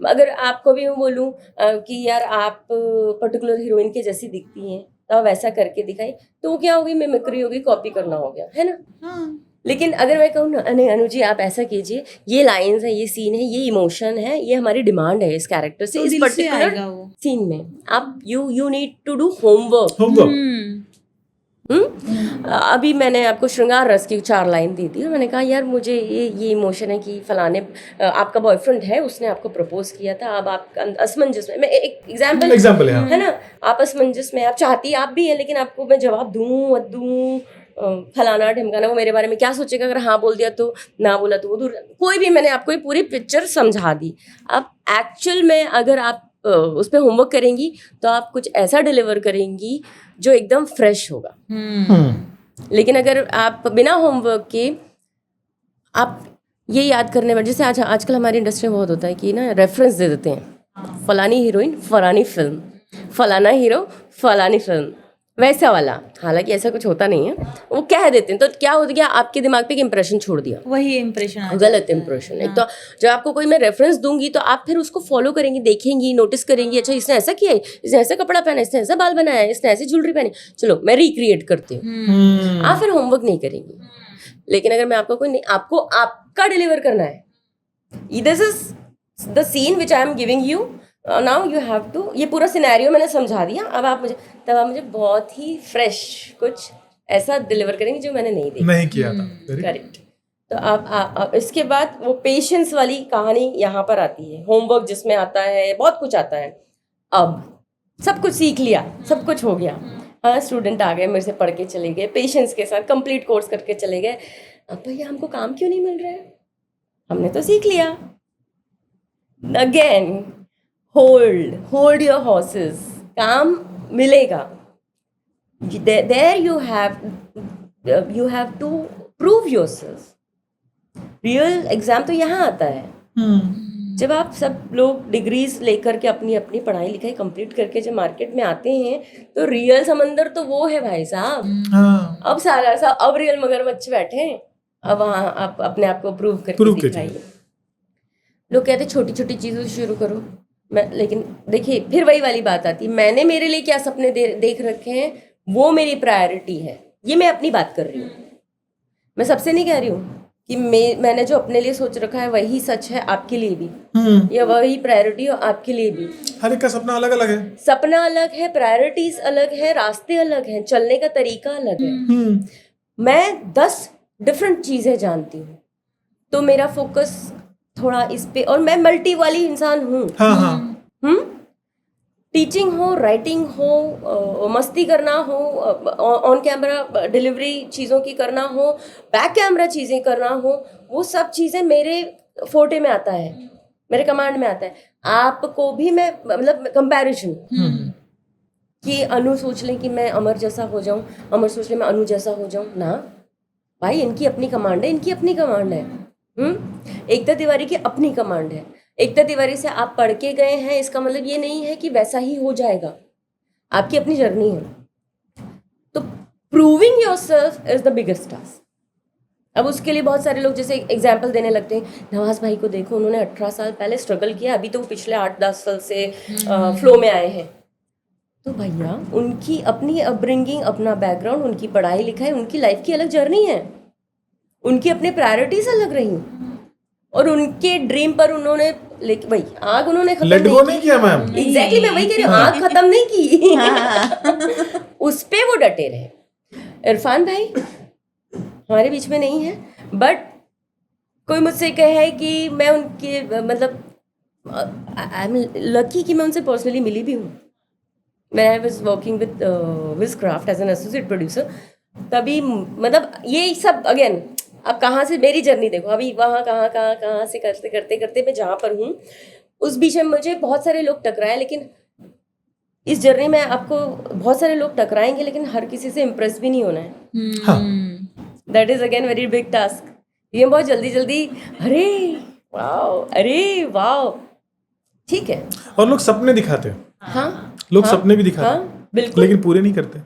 अगर आपको भी मैं बोलूं कि यार आप पर्टिकुलर हीरोइन के जैसी दिखती हैं, तो आप वैसा करके दिखाई, तो वो क्या होगी, मिमिक्री होगी, कॉपी करना हो गया, है ना? हाँ। लेकिन अगर मैं कहूँ ना, नहीं अनु जी आप ऐसा कीजिए, ये लाइंस है, ये सीन है, ये इमोशन है, ये हमारी डिमांड है इस कैरेक्टर से, तो इस दिल से पर्टिकुलर आएगा वो। सीन में, आप you need to do homework. अभी मैंने आपको श्रृंगार रस की 4 लाइन दी थी, और मैंने कहा यार मुझे ये इमोशन है कि फलाने आपका बॉयफ्रेंड है, उसने आपको प्रपोज किया था, अब आप असमंजस में, मैं एक एग्जाम्पल है, है ना, आप असमंजस में, आप चाहती आप भी है, लेकिन आपको मैं जवाब दूं मत दूं, फलाना ढिमकाना, वो मेरे बारे में क्या सोचेगा, अगर हाँ बोल दिया तो, ना बोला तो वो दूर, कोई भी, मैंने आपको ये पूरी पिक्चर समझा दी। अब एक्चुअल में अगर आप उस पर होमवर्क करेंगी, तो आप कुछ ऐसा डिलीवर करेंगी जो एकदम फ्रेश होगा। लेकिन अगर आप बिना होमवर्क के आप ये याद करने में, जैसे आजकल हमारी इंडस्ट्री में बहुत होता है कि ना रेफरेंस दे देते हैं, फलानी हीरोइन फलानी फिल्म, फलाना हीरो फलानी फिल्म, वैसा वाला। हालांकि ऐसा कुछ होता नहीं है, वो कह देते हैं, तो क्या हो गया, आपके दिमाग पे एक इंप्रेशन छोड़ दिया, वही इंप्रेशन गलत इंप्रेशन। एक तो जब आपको कोई मैं रेफरेंस दूंगी, तो आप फिर उसको फॉलो करेंगी, देखेंगी, नोटिस करेंगी, अच्छा इसने ऐसा किया है, इसने ऐसा कपड़ा पहना, इसने ऐसा बाल बनाया है, इसने ऐसी ज्वेलरी पहनी, चलो मैं रिक्रिएट करती हूँ। आप फिर होमवर्क नहीं करेंगी। लेकिन अगर मैं आपको आपको आपका डिलीवर करना है, this is the scene which I am giving you, now you have to, ये पूरा सिनेरियो मैंने समझा दिया, अब आप मुझे बहुत ही फ्रेश कुछ ऐसा डिलीवर करेंगे जो मैंने नहीं किया था। करेक्ट। तो आप इसके बाद वो पेशेंस वाली कहानी यहाँ पर आती है, होमवर्क जिसमें आता है, बहुत कुछ आता है। अब सब कुछ सीख लिया, सब कुछ हो गया, हाँ स्टूडेंट आ गए, मेरे से पढ़ के चले गए, पेशेंस के साथ कंप्लीट कोर्स करके चले गए, अब भैया हमको काम क्यों नहीं मिल रहा है, हमने तो सीख लिया। अगेन होल्ड योर हॉर्सेस, काम मिलेगा। There you have to prove yourself. Real exam तो यहाँ आता है, जब आप सब लोग डिग्रीज लेकर के अपनी अपनी पढ़ाई लिखाई कंप्लीट करके जब मार्केट में आते हैं, तो रियल समंदर तो वो है भाई साहब। अब सारा अब रियल मगरमच्छ बैठे हैं, अब वहाँ आप अपने आप को प्रूव करके दिखाइए। लोग कहते छोटी छोटी चीज़ों से शुरू करो, लेकिन देखिए फिर वही वाली बात आती है, मैंने मेरे लिए क्या सपने देख रखे हैं, वो मेरी प्रायोरिटी है। ये मैं अपनी बात कर रही हूँ, मैं सबसे नहीं कह रही हूँ कि मैंने जो अपने लिए सोच रखा है वही सच है आपके लिए भी, या वही प्रायोरिटी हो आपके लिए भी। हर एक का सपना अलग अलग है, सपना अलग है, प्रायोरिटीज अलग है, रास्ते अलग हैं, चलने का तरीका अलग है। मैं 10 डिफरेंट चीजें जानती हूँ, तो मेरा फोकस थोड़ा इस पे, और मैं मल्टी वाली इंसान हूँ। टीचिंग हो, राइटिंग हो, मस्ती करना हो, ऑन कैमरा डिलीवरी चीज़ों की करना हो, बैक कैमरा चीज़ें करना हो, वो सब चीज़ें मेरे फोटे में आता है, मेरे कमांड में आता है। आपको भी मैं मतलब कंपैरिजन कि अनु सोच लें कि मैं अमर जैसा हो जाऊं, अमर सोच लें मैं अनु जैसा हो जाऊं, ना भाई, इनकी अपनी कमांड है, इनकी अपनी कमांड है। एकता तिवारी की अपनी कमांड है। एकता तिवारी से आप पढ़ के गए हैं, इसका मतलब ये नहीं है कि वैसा ही हो जाएगा, आपकी अपनी जर्नी है। तो proving yourself is the biggest task. अब उसके लिए बहुत सारे लोग जैसे एग्जाम्पल देने लगते हैं, नवाज भाई को देखो, उन्होंने 18 साल पहले स्ट्रगल किया, अभी तो वो पिछले 8-10 साल से फ्लो में आए हैं। तो भैया उनकी अपनी अपब्रिंगिंग, अपना बैकग्राउंड, उनकी पढ़ाई लिखाई, उनकी लाइफ की अलग जर्नी है, उनकी अपनी प्रायोरिटीज अलग रही और उनके ड्रीम पर उन्होंने लेकिन भाई आग उन्होंने खत्म लेट गो नहीं किया मैम। एग्जैक्टली मैं वही कह रही हूँ, आग खत्म नहीं की उस पे वो डटे रहे। इरफान भाई हमारे बीच में नहीं है, बट कोई मुझसे कहे कि मैं उनके मतलब आई एम लकी कि मैं उनसे पर्सनली मिली भी हूँ। मैं I was working with Wizcraft as an associate producer, तभी मतलब ये सब अगेन अब कहाँ से मेरी जर्नी देखो, अभी वहाँ कहाँ से करते करते करते मैं जहाँ पर हूँ उस बीच में मुझे बहुत सारे लोग टकराए, लेकिन इस जर्नी में आपको बहुत सारे लोग टकराएंगे लेकिन हर किसी से इम्प्रेस भी नहीं होना है। हाँ that is again very big task. ये बहुत जल्दी जल्दी अरे वाह ठीक है। और लोग सपने दिखाते हैं, हाँ लोग सपने भी दिखाते हैं, हाँ बिल्कुल, लेकिन पूरे नहीं करते।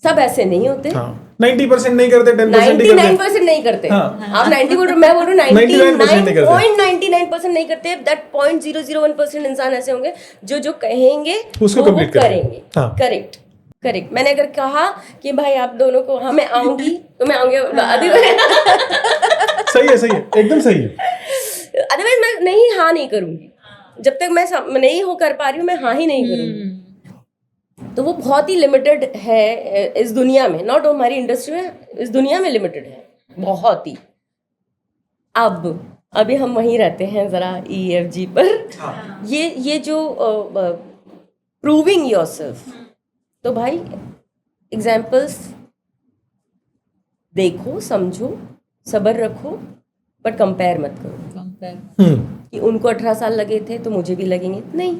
सब ऐसे नहीं होते। हाँ 90% नहीं करते, 10% नहीं करते। 99% नहीं करते। हाँ। आप 90 बोल रहे हो, मैं बोल रही हूँ 99% नहीं करते। 99.99% नहीं करते। दैट 0.001% इंसान ऐसे होंगे जो कहेंगे उसको वो complete करेंगे। करेंगे। हाँ। करेक्ट। मैंने अगर कहा कि भाई आप दोनों को हाँ मैं आऊंगी तो मैं आऊंगी, सही है एकदम सही है। अदरवाइज मैं नहीं हाँ नहीं करूंगी। जब तक मैं नहीं हो कर पा रही हूँ मैं हाँ ही नहीं करूंगी। तो वो बहुत ही लिमिटेड है इस दुनिया में, नॉट हमारी इंडस्ट्री में, इस दुनिया में लिमिटेड है बहुत ही। अभी हम वहीं रहते हैं जरा EFG पर। ये जो प्रूविंग योरसेल्फ, तो भाई एग्जाम्पल्स देखो, समझो, सब्र रखो, बट कंपेयर मत करो कि उनको 18 साल लगे थे तो मुझे भी लगेंगे। नहीं,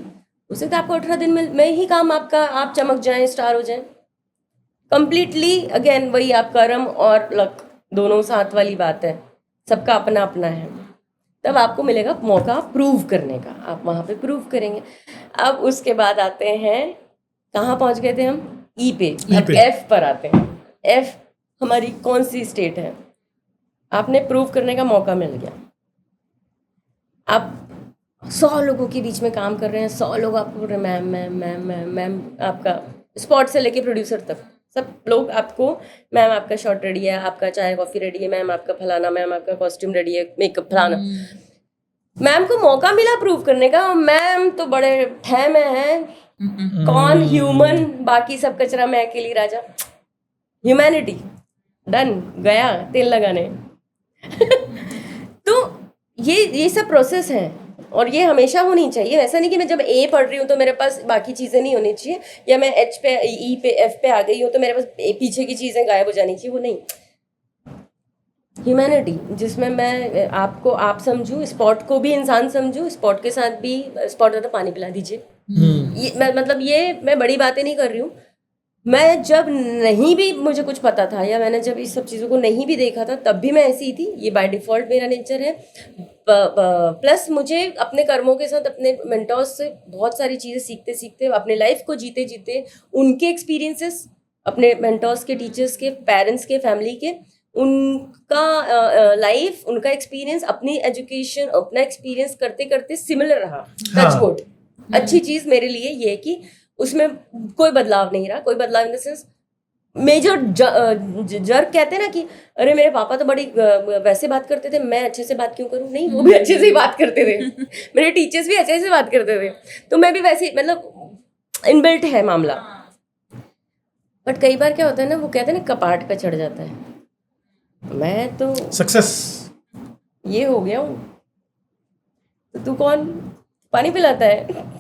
हो सकता है आपको 18 दिन में ही काम आपका आप चमक जाएं, स्टार हो जाएं। कंप्लीटली अगेन वही आप कर्म और लक दोनों साथ वाली बात है, सबका अपना अपना है। तब आपको मिलेगा मौका प्रूव करने का, आप वहाँ पे प्रूव करेंगे। अब उसके बाद आते हैं, कहाँ पहुँच गए थे हम? ई पे। अब F पर आते हैं। F हमारी कौन सी स्टेट है? आपने प्रूव करने का मौका मिल गया, आप 100 लोगों के बीच में काम कर रहे हैं, 100 लोग आपको बोल रहे हैं मैम आपका स्पॉट से लेके प्रोड्यूसर तक सब लोग आपको, मैम आपका शॉट रेडी है, आपका चाय कॉफ़ी रेडी है, मैम आपका फलाना, मैम आपका कॉस्ट्यूम रेडी है, मेकअप फलाना। मैम को मौका मिला प्रूव करने का, मैम तो बड़े ठह में हैं, कौन ह्यूमन, बाकी सब कचरा, मैं अकेली राजा। ह्यूमैनिटी डन, गया तेल लगाने। तो ये सब प्रोसेस है और ये हमेशा होनी चाहिए। ऐसा नहीं कि मैं जब A पढ़ रही हूँ तो मेरे पास बाकी चीज़ें नहीं होनी चाहिए, या मैं H पे E पे F पे आ गई हूँ तो मेरे पास पीछे की चीज़ें गायब हो जानी चाहिए, वो नहीं। ह्यूमैनिटी जिसमें मैं आपको आप समझूं, स्पॉट को भी इंसान समझूं, स्पॉट के साथ भी, स्पॉट ज़्यादा पानी पिला दीजिए। ये मैं बड़ी बातें नहीं कर रही हूँ। मैं जब नहीं भी मुझे कुछ पता था, या मैंने जब इस सब चीज़ों को नहीं भी देखा था, तब भी मैं ऐसी ही थी। ये बाय डिफ़ॉल्ट मेरा नेचर है। प्लस मुझे अपने कर्मों के साथ अपने मेंटर्स से बहुत सारी चीज़ें सीखते सीखते, अपने लाइफ को जीते जीते, उनके एक्सपीरियंसेस, अपने मेंटर्स के, टीचर्स के, पेरेंट्स के, फैमिली के, उनका लाइफ, उनका एक्सपीरियंस, अपनी एजुकेशन, अपना एक्सपीरियंस करते करते सिमिलर रहा। Touch wood. अच्छी चीज़ मेरे लिए ये है कि उसमें कोई बदलाव नहीं रहा। कोई बदलाव in the sense, major jerk कहते हैं ना कि अरे मेरे पापा तो बड़ी वैसे बात करते थे, मैं अच्छे से बात क्यों करूं? नहीं, वो भी अच्छे से ही बात करते थे। मेरे टीचर्स भी अच्छे से बात करते थे, तो मैं भी वैसे, मतलब इनबिल्ट है मामला। बट कई बार क्या होता है ना, वो कहते हैं ना कपाट पे चढ़ जाता है। मैं तो सक्सेस ये हो गया हूँ, तो तू कौन पानी पिलाता है?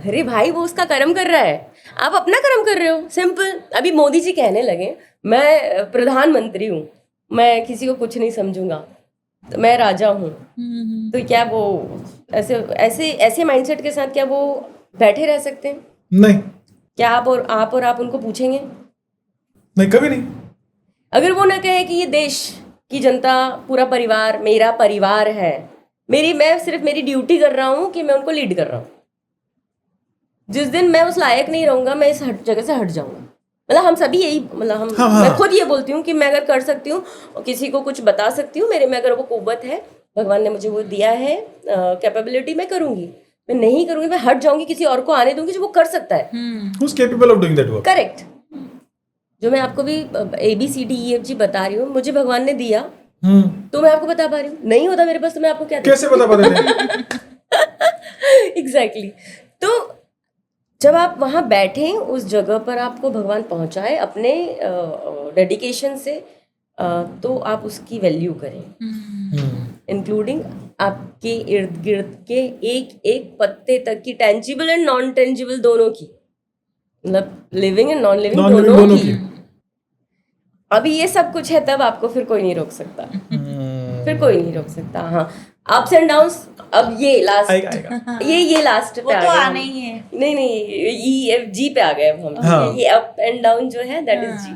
अरे भाई वो उसका कर्म कर रहा है, आप अपना कर्म कर रहे हो। सिंपल। अभी मोदी जी कहने लगे मैं प्रधानमंत्री हूँ, मैं किसी को कुछ नहीं समझूंगा, तो मैं राजा हूँ। तो क्या वो ऐसे ऐसे ऐसे माइंडसेट के साथ क्या वो बैठे रह सकते हैं? नहीं, क्या आप उनको पूछेंगे? नहीं, कभी नहीं। अगर वो ना कहे कि ये देश की जनता, पूरा परिवार मेरा परिवार है, मैं सिर्फ मेरी ड्यूटी कर रहा हूँ कि मैं उनको लीड कर रहा हूँ। जिस दिन मैं उस लायक नहीं रहूंगा, मैं इस जगह से हट जाऊंगा। मतलब हम सभी यही, मतलब हम हाँ। मैं खुद ये बोलती हूँ कि मैं अगर कर सकती हूँ और किसी को कुछ बता सकती हूँ, मेरे में अगर वो कुव्वत है, भगवान ने मुझे वो दिया है कैपेबिलिटी, मैं करूंगी। मैं नहीं करूंगी, मैं हट जाऊंगी, किसी और को आने दूंगी जो वो कर सकता है। Who's capable of doing that work? Correct. जो मैं आपको भी ABCDEFG बता रही हूँ, मुझे भगवान ने दिया तो मैं आपको बता पा रही हूँ। नहीं होता मेरे पास तो मैं आपको क्या कैसे बता पाते थे? एग्जैक्टली तो जब आप वहाँ बैठे उस जगह पर आपको भगवान पहुँचाए अपने डेडिकेशन से, तो आप उसकी वैल्यू करें, इंक्लूडिंग आपके इर्द गिर्द के एक एक पत्ते तक की, टेंजिबल एंड नॉन टेंजिबल दोनों की, मतलब लिविंग एंड नॉन लिविंग दोनों की। अभी ये सब कुछ है तब आपको फिर कोई नहीं रोक सकता, फिर कोई नहीं रोक सकता। हाँ, अप्स एंड डाउन्स, अब ये लास्ट ये लास्ट पे आ गए, आना ही है। नहीं EFG पे आ गए अब हम। हाँ। ये अप एंड डाउन जो है दैट इज G।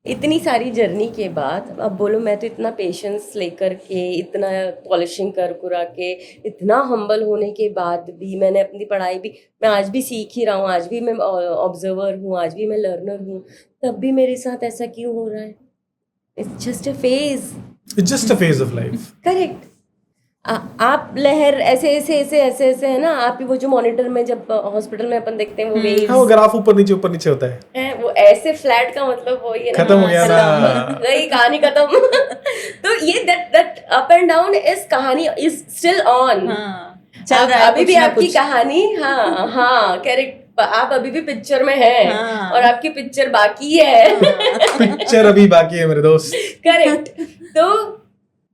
इतनी सारी जर्नी के बाद अब बोलो, मैं तो इतना पेशेंस लेकर के, इतना पॉलिशिंग कर कुरा के, इतना हम्बल होने के बाद भी, मैंने अपनी पढ़ाई भी, मैं आज भी सीख ही रहा हूँ, आज भी मैं ऑब्जर्वर हूँ, आज भी मैं लर्नर हूँ, तब भी मेरे साथ ऐसा क्यों हो रहा है? It's just a phase, it's just a phase of life. Correct. आप लहर ऐसे ऐसे ऐसे ऐसे ऐसे है ना, आप वो जो मॉनिटर में जब हॉस्पिटल में अपन देखते हैं वो वेव्स हाँ, वो ग्राफ ऊपर नीचे होता है, वो ऐसे फ्लैट का मतलब वो ये खत्म हो गया ना, वही कहानी खत्म। तो ये that up and down is कहानी इज स्टिल ऑन, चल रहा है अभी भी कुछ ना आपकी कुछ। कहानी, हाँ करेक्ट, आप अभी भी पिक्चर में हैं और आपकी पिक्चर बाकी है। पिक्चर अभी बाकी है मेरे दोस्त। करेक्ट। तो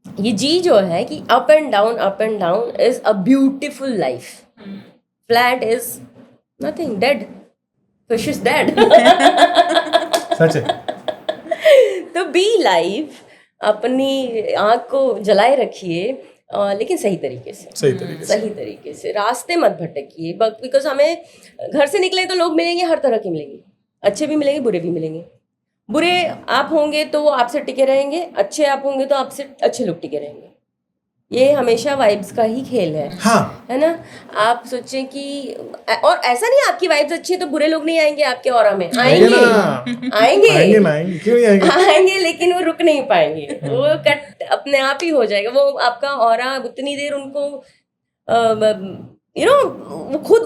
ये जी जो है कि up and down is a beautiful life, flat is nothing, dead, fish is dead. सच है। तो बी लाइफ, अपनी आँख को जलाए रखिए, लेकिन सही तरीके से, सही तरीके से रास्ते मत भटकिए, बिकॉज हमें घर से निकले तो लोग मिलेंगे, हर तरह के मिलेंगे, अच्छे भी मिलेंगे, बुरे भी मिलेंगे। बुरे आप होंगे तो वो आपसे टिके रहेंगे, अच्छे आप होंगे तो आपसे अच्छे लोग टिके रहेंगे। ये हमेशा वाइब्स का ही खेल है, हाँ। है ना। आप सोचें कि, और ऐसा नहीं आपकी वाइब्स अच्छी है तो बुरे लोग नहीं आएंगे आपके ऑरा में, आएंगे लेकिन वो रुक नहीं पाएंगे, वो कट अपने आप ही हो जाएगा, वो आपका ऑरा उतनी देर उनको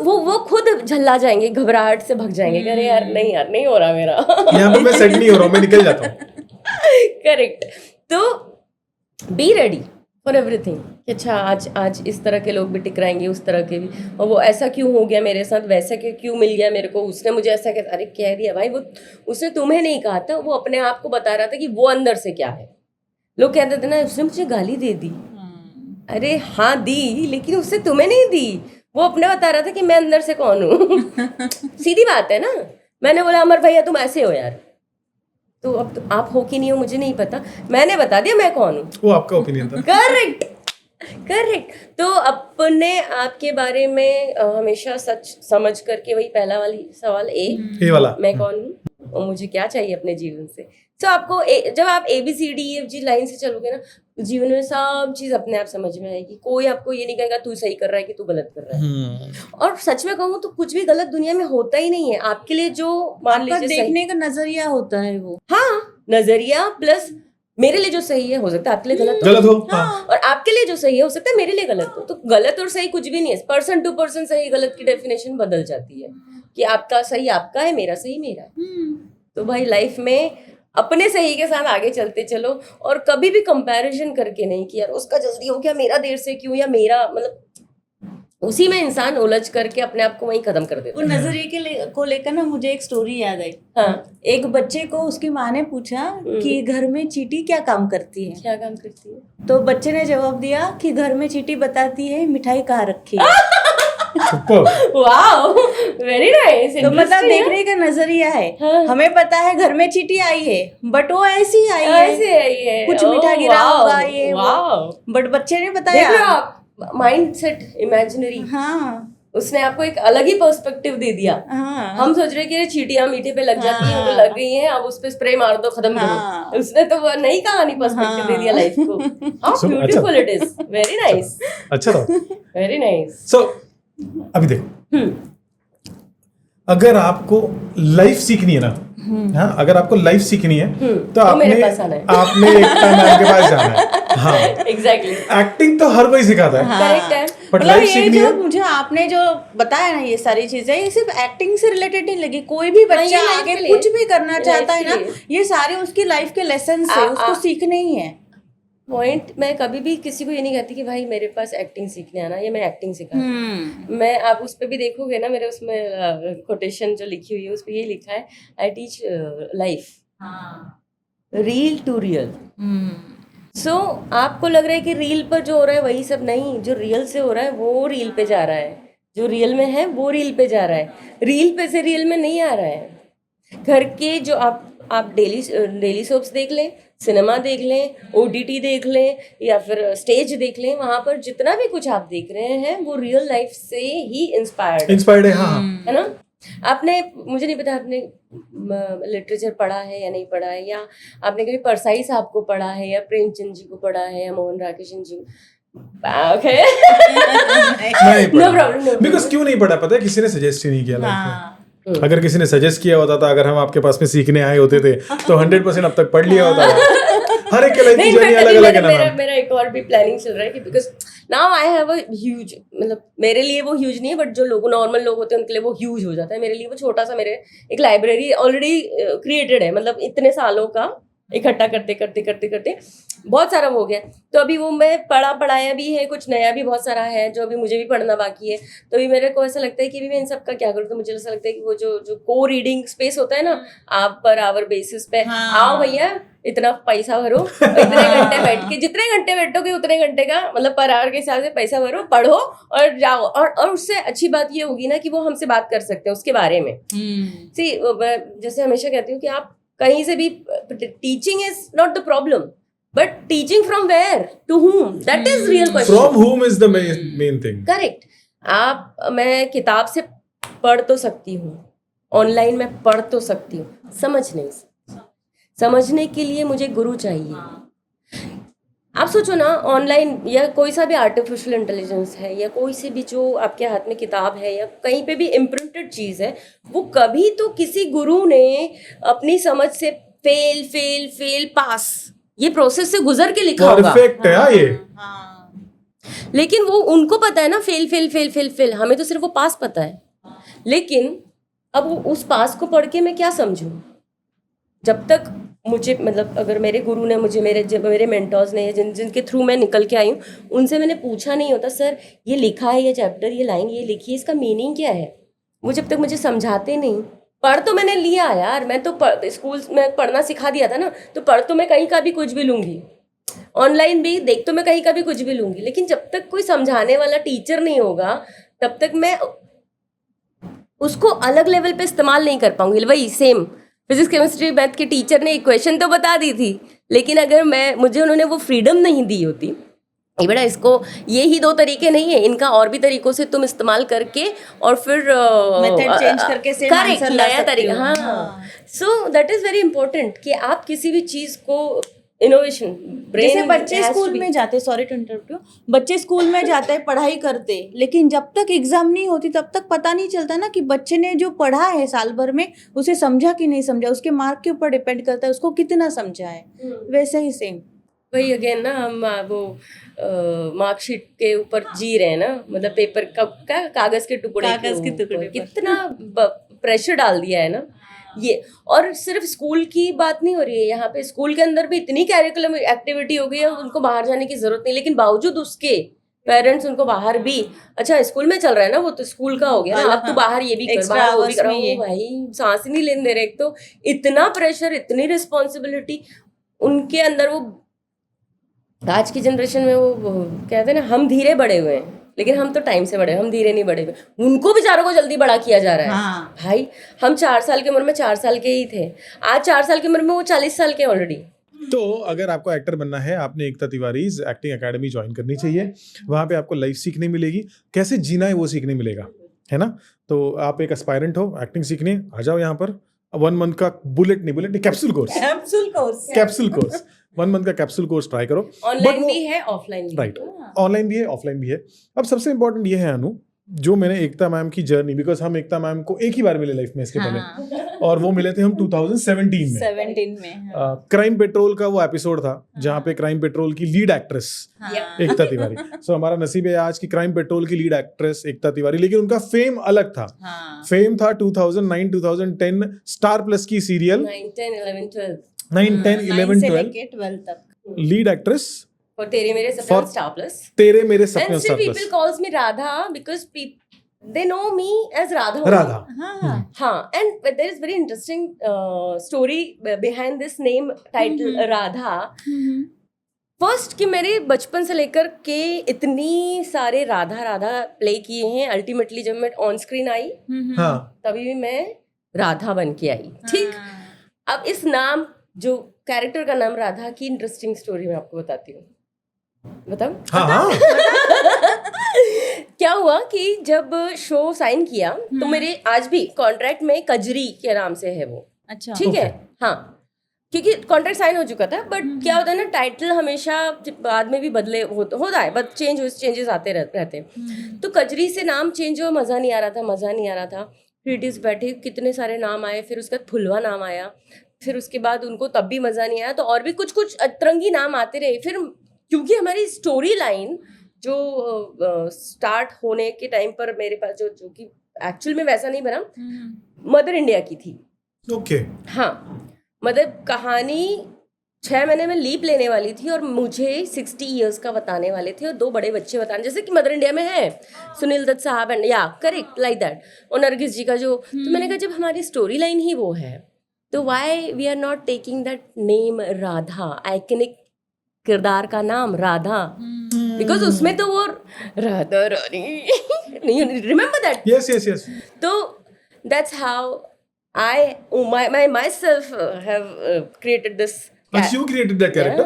वो खुद झल्ला जाएंगे, घबराहट से भग जाएंगे, अरे यार नहीं हो रहा मेरा, यहाँ पे मैं सेट नहीं हो रहा हूँ, मैं निकल जाता हूँ। करेक्ट। तो बी रेडी फॉर एवरीथिंग। अच्छा, आज इस तरह के लोग भी टकराएंगे, उस तरह के भी, और वो ऐसा क्यों हो गया मेरे साथ, वैसा क्यों मिल गया मेरे को, उसने मुझे ऐसा कहा, अरे कह दिया भाई, वो उसने तुम्हें नहीं कहा था, वो अपने आप को बता रहा था कि वो अंदर से क्या है। लोग कहते थे ना, उसने मुझे गाली दे दी, अरे हाँ दी, लेकिन उसने तुम्हें नहीं दी, वो अपने बता रहा था कि मैं अंदर से कौन हूँ। सीधी बात है ना। मैंने बोला अमर भैया तुम ऐसे हो यार, तो अब तो आप हो कि नहीं हो मुझे नहीं पता, मैंने बता दिया मैं कौन हूँ। वो आपका ओपिनियन था। करेक्ट। तो अपने आपके बारे में हमेशा सच समझ करके, वही पहला वाली सवाल ए वाला, मैं कौन हूँ और मुझे क्या चाहिए अपने जीवन से। तो आपको जब आप ABCDEFG लाइन से चलोगे ना, जीवन में सब चीज अपने आप समझ में आएगी। कोई आपको ये नहीं कहेगा तू सही कर रहा है कि तू गलत कर रहा है। और सच में कहूँ तो कुछ भी गलत दुनिया में होता ही नहीं है। आपके लिए जो मान लीजिए देखने का नजरिया होता है वो, हाँ, नजरिया प्लस मेरे लिए जो सही है हो सकता है आपके लिए गलत हो, हाँ। और आपके लिए जो सही है हो सकता है मेरे लिए गलत हो। तो गलत और सही कुछ भी नहीं है, पर्सन टू पर्सन सही गलत की डेफिनेशन बदल जाती है कि आपका सही आपका है, मेरा सही मेरा है। तो भाई लाइफ में अपने सही के साथ आगे चलते चलो, और कभी भी कंपैरिजन करके नहीं कि यार उसका जल्दी हो गया मेरा देर से क्यों, या मेरा, मतलब उसी में इंसान उलझ करके अपने आप को वहीं खत्म कर देता है। वो नजरिए को लेकर ना मुझे एक स्टोरी याद आई। हाँ, एक बच्चे को उसकी माँ ने पूछा कि घर में चींटी क्या काम करती है। क्या काम करती है? तो बच्चे ने जवाब दिया कि घर में चींटी बताती है मिठाई कहाँ रखी है। Wow, very nice. तो मतलब देखने का नजरिया है। हाँ। हमें पता है घर में चींटी आई है, बट वो ऐसी आई है, कुछ मीठा गिरा होगा ये वो, बट बच्चे ने बताया। माइंडसेट इमेजिनरी, हाँ, उसने आपको एक अलग ही पर्सपेक्टिव दे दिया। हाँ। हम सोच रहे कि चींटियां मीठे पे लग जाती हैं, वो लग गई हैं, अब उस पे स्प्रे मार दो, खत्म करो। उसने तो वो नई कहानी पर्सपेक्टिव दे दिया लाइफ को। How beautiful it is, very nice. अच्छा था, वेरी नाइस। सो अभी देखो, अगर आपको लाइफ सीखनी है ना, हाँ, अगर आपको लाइफ सीखनी है तो आपने एकता मैम के पास जाना है। हाँ, एग्जैक्टली। एक्टिंग तो हर कोई सिखाता है, करेक्ट है। बट मतलब लाइफ ये सीखनी जो है। मुझे आपने जो बताया ना ये सारी चीजें, ये सिर्फ एक्टिंग से रिलेटेड नहीं लगी, कोई भी बच्चा ये life आगे के लिए, कुछ भी करना ये चाहता life है ना, के लिए। ये सारे उसकी लाइफ के लेसन से उसको सीखने ही है। पॉइंट, मैं कभी भी किसी को ये नहीं कहती कि भाई मेरे पास एक्टिंग सीखने आना, ये मैं एक्टिंग सिखा। मैं, आप उस पे भी देखोगे ना, मेरे उसमें कोटेशन जो लिखी हुई है उस पे ये लिखा है, I teach life, reel to real. So आपको लग रहा है कि रील पर जो हो रहा है वही सब, नहीं, जो रियल से हो रहा है वो रील पे जा रहा है, जो रियल में है वो रील पे जा रहा है, रील पे से रियल में नहीं आ रहा है। घर के जो आप डेली सोप्स देख लें, सिनेमा देख लें, ओटीटी देख लें, या फिर स्टेज देख लें, वहां पर जितना भी कुछ आप देख रहे हैं वो रियल लाइफ से ही इंस्पायर्ड है। हाँ, है ना। आपने, मुझे नहीं पता आपने लिटरेचर पढ़ा है या नहीं पढ़ा है, या आपने कभी परसाई साहब को पढ़ा है, या प्रेमचंद जी को पढ़ा है, या मोहन राकेशन जी ओके नो प्रॉब्लम। बिकॉज क्यों नहीं पढ़ा पता है, किसी ने सजेस्ट ही नहीं किया लाइफ में। अगर किसी ने सजेस्ट किया होता था, अगर हम आपके पास में सीखने आए होते थे तो 100% अब तक पढ़ लिया होता था। हर एक के लाइफ की जर्नी अलग अलग है ना मैम। मेरा एक और भी प्लानिंग चल रहा है कि because now I have a huge, मतलब मेरे लिए वो ह्यूज नहीं है, बट जो लोग नॉर्मल लोग होते हैं उनके लिए वो ह्यूज हो जाता है। मेरे लिए वो छोटा सा, मेरे एक लाइब्रेरी ऑलरेडी क्रिएटेड है, मतलब इतने सालों का इकट्ठा करते करते करते करते बहुत सारा हो गया। तो अभी वो मैं पढ़ाया भी है, कुछ नया भी बहुत सारा है जो अभी मुझे भी पढ़ना बाकी है। तो अभी मेरे को ऐसा लगता है कि भी मैं इन सब का क्या करूँ। तो मुझे ऐसा लगता है कि वो जो को रीडिंग स्पेस होता है ना, आप पर आवर बेसिस पे आओ भैया, इतना पैसा भरो, इतने घंटे बैठ के, जितने घंटे बैठोगे उतने घंटे का, मतलब पर आवर के हिसाब से पैसा भरो, पढ़ो और जाओ। और उससे अच्छी बात ये होगी ना कि वो हमसे बात कर सकते हैं उसके बारे में। सी, जैसे हमेशा कहती हूँ कि आप कहीं से भी, teaching is not the problem, but teaching from where to whom, that is real question. From whom is the main thing. Correct. मैं किताब से पढ़ तो सकती हूँ, ऑनलाइन में पढ़ तो सकती हूँ, समझ नहीं सकती। समझने के लिए मुझे गुरु चाहिए। आप सोचो ना, ऑनलाइन या कोई सा भी आर्टिफिशियल इंटेलिजेंस है, या कोई सी भी जो आपके हाथ में किताब है, या कहीं पे भी इम्प्रिंटेड चीज़ है, वो कभी तो किसी गुरु ने अपनी समझ से फेल पास, ये प्रोसेस से गुजर के लिखा होगा। परफेक्ट है ये। लेकिन वो उनको पता है ना, फेल। हमें तो सिर्फ वो पास पता है। लेकिन अब उस पास को पढ़ के मैं क्या समझूं? जब तक मुझे, मतलब अगर मेरे गुरु ने मुझे, मेरे मेंटर्स ने, जिनके थ्रू मैं निकल के आई हूँ, उनसे मैंने पूछा नहीं होता, सर ये लिखा है, ये चैप्टर, ये लाइन ये लिखी है, इसका मीनिंग क्या है? वो जब तक मुझे समझाते नहीं। पढ़ तो मैंने लिया यार, मैं तो स्कूल में पढ़ना सिखा दिया था ना, तो पढ़ तो मैं कहीं का भी कुछ भी लूंगी, ऑनलाइन भी देख तो मैं कहीं का भी कुछ भी लूंगी। लेकिन जब तक कोई समझाने वाला टीचर नहीं होगा, तब तक मैं उसको अलग लेवल पे इस्तेमाल नहीं कर पाऊंगी। वही सेम फिजिक्स केमिस्ट्री मैथ के टीचर ने इक्वेशन तो बता दी थी, लेकिन अगर मुझे उन्होंने वो फ्रीडम नहीं दी होती, ये बेटा इसको ये ही 2 तरीके नहीं है, इनका और भी तरीकों से तुम इस्तेमाल करके और फिर मेथड चेंज करके सेम आंसर ला नया सकते तरीका। हो। हाँ, so that is very important कि आप किसी भी चीज को इनोवेशन, जैसे बच्चे स्कूल में जाते, सॉरी टू इंटरप्ट यू, बच्चे स्कूल में जाते हैं, पढ़ाई करते, लेकिन जब तक एग्जाम नहीं होती तब तक पता नहीं चलता ना कि बच्चे ने जो पढ़ा है साल भर में उसे समझा कि नहीं समझा। उसके मार्क के ऊपर डिपेंड करता है उसको कितना समझा है। वैसे ही सेम वही अगेन ना, हम वो मार्कशीट के ऊपर जी रहे हैं ना, मतलब पेपर का कागज के टुकड़े पर कितना प्रेशर डाल दिया है ना ये। और सिर्फ स्कूल की बात नहीं हो रही है यहाँ पे, स्कूल के अंदर भी इतनी कैरिकुलम एक्टिविटी हो गई है, उनको बाहर जाने की जरूरत नहीं, लेकिन बावजूद उसके पेरेंट्स उनको बाहर भी, अच्छा स्कूल में चल रहा है ना, वो तो स्कूल का हो गया ना, अब तो बाहर ये भी कर, बाहर वो भी कर। भाई सांस ही नहीं लेने दे रहे। एक तो इतना प्रेशर, इतनी रिस्पॉन्सिबिलिटी उनके अंदर। वो आज की जनरेशन में वो कहते हैं ना, हम धीरे बड़े हुए हैं, लेकिन हम तो टाइम से बड़े, हम धीरे नहीं बड़े हुए। उनको बेचारों को जल्दी बड़ा किया जा रहा है। हाँ। भाई हम 4 साल की उम्र में 4 साल के ही थे, आज 4 साल की उम्र में वो 40 साल के ऑलरेडी। तो अगर आपको एक्टर बनना है, आपने एकता तिवारी एक्टिंग एकेडमी ज्वाइन करनी चाहिए। वहाँ पे आपको लाइफ सीखने मिलेगी, कैसे जीना है वो सीखने मिलेगा, है ना। तो आप एक एस्पायरेंट हो एक्टिंग सीखने, आ जाओ यहाँ पर। 1 मंथ का कैप्सूल कोर्स 1 मंथ का कैप्सूल कोर्स ट्राई करो। ऑनलाइन भी है, ऑफलाइन भी, राइट, ऑनलाइन भी है, ऑफलाइन भी है। अब सबसे इंपॉर्टेंट ये है अनु, जो मैंने एकता मैम की जर्नी, बिकॉज हम एकता मैम को एक ही बार मिले लाइफ में इसके पहले, और वो मिले थे हम 2017 में 17 में हाँ। क्राइम पेट्रोल का वो एपिसोड था जहाँ पे क्राइम पेट्रोल की लीड एक्ट्रेस हाँ। एकता तिवारी। सो हमारा नसीब है आज की क्राइम पेट्रोल की लीड एक्ट्रेस एकता तिवारी, लेकिन उनका फेम अलग था। हाँ। फेम था 2009 2010 स्टार प्लस की सीरियल 9, 10, 11, 12 9 10 11 9 से 12 लेके 12 तक लीड एक्ट्रेस for तेरे मेरे सपने For- on Star Plus. तेरे मेरे सपने And star still plus. people calls me Radha because they know me as Radha. only. Radha हाँ हाँ, and but there is very interesting story behind this name title Radha. First कि मेरे बचपन से लेकर के इतनी सारे राधा राधा प्ले किए हैं, अल्टीमेटली जब मैं ऑन स्क्रीन आई हाँ तभी भी मैं राधा बन के आई। ठीक, अब इस नाम जो कैरेक्टर का नाम राधा की इंटरेस्टिंग स्टोरी मैं आपको बताती हूँ। बताऊं? हाँ हाँ क्या हुआ कि जब शो साइन किया तो मेरे आज भी कॉन्ट्रैक्ट में कजरी के नाम से है वो। अच्छा ठीक है, हाँ, क्योंकि कॉन्ट्रैक्ट साइन हो चुका था, बट क्या होता है ना, टाइटल हमेशा बाद में भी बदले होता है, बट चेंजेस आते रहते हैं। तो कजरी से नाम चेंज हुआ, मज़ा नहीं आ रहा था। क्रिएटिव्स बैठे, कितने सारे नाम आए, फिर उसका फुलवा नाम आया, फिर उसके बाद उनको तब भी मज़ा नहीं आया, तो और भी कुछ अतरंगी नाम आते रहे। फिर क्योंकि हमारी स्टोरी लाइन जो स्टार्ट होने के टाइम पर मेरे पास जो कि एक्चुअल में वैसा नहीं बना, मदर इंडिया की थी। ओके हाँ, मतलब कहानी 6 महीने में लीप लेने वाली थी और मुझे 60 इयर्स का बताने वाले थे और 2 बड़े बच्चे बताने, जैसे कि मदर इंडिया में है सुनील दत्त साहब एंड या करेक्ट लाइक दैट, और नरगिस जी का जो। तो मैंने कहा जब हमारी स्टोरी लाइन ही वो है तो why we are not taking that name Radha, iconic किरदार का नाम राधा, बिकॉज उसमें तो वो Radha Rani remember that. Yes तो that's how I myself have created this. But you created that character?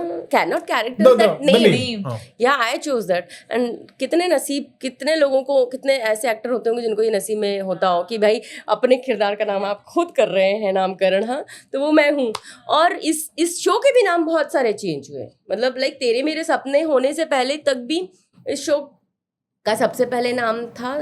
Not character, No, that the name. name. हाँ. Yeah, I chose that. And कितने नसीब, कितने लोगों को, कितने ऐसे एक्टर होते होंगे जिनको ये नसीब में होता हो कि भाई अपने किरदार का नाम आप खुद कर रहे हैं नामकरण। हाँ, तो वो मैं हूँ। और इस शो के भी नाम बहुत सारे चेंज हुए, मतलब लाइक तेरे मेरे सपने होने से पहले तक भी इस शो का सबसे पहले नाम था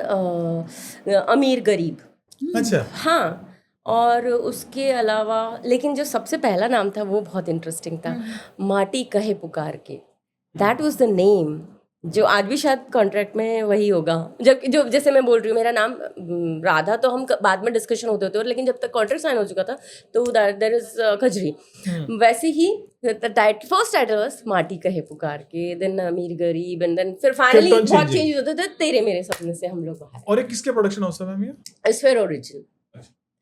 अमीर गरीब। अच्छा हाँ, और उसके अलावा लेकिन जो सबसे पहला नाम था वो बहुत इंटरेस्टिंग था, माटी कहे पुकार के। दैट वाज द नेम जो आज भी शायद कॉन्ट्रैक्ट में वही होगा। जब जो जैसे मैं बोल रही हूँ मेरा नाम राधा, तो हम बाद में डिस्कशन होते होते, लेकिन जब तक कॉन्ट्रैक्ट साइन हो चुका था तो देयर इज कजरी। वैसे ही फर्स्ट टाइटल वाज माटी कहे पुकार के, देन अमीर गरीब, एंड देन फिर फाइनली Kept on बहुत changing. चेंज होते थे, तेरे मेरे सपने से हम लोग बाहर। और एक किसके प्रोडक्शन हाउस था मैम ये? Sphere origin.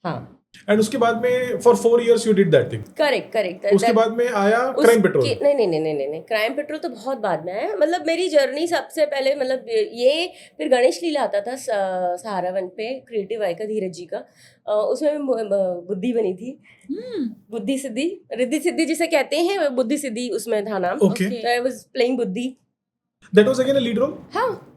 हाँ, एंड उसके बाद में for 4 years you did that thing. Correct. उसके बाद में आया क्राइम पेट्रोल। नहीं, क्राइम पेट्रोल तो बहुत बाद में आया। मतलब मेरी जर्नी सबसे पहले, मतलब ये फिर गणेश लीला आता था सहारावन पे, क्रिएटिव आई का, धीरज जी का, उसमें मैं बुद्धि बनी थी। बुद्धि सिद्धि, रिद्धि सिद्धि जिसे कहते हैं, बुद्धि सिद्धि उसमें था नाम। Okay. I was playing Buddhi. That was again a lead role. हाँ,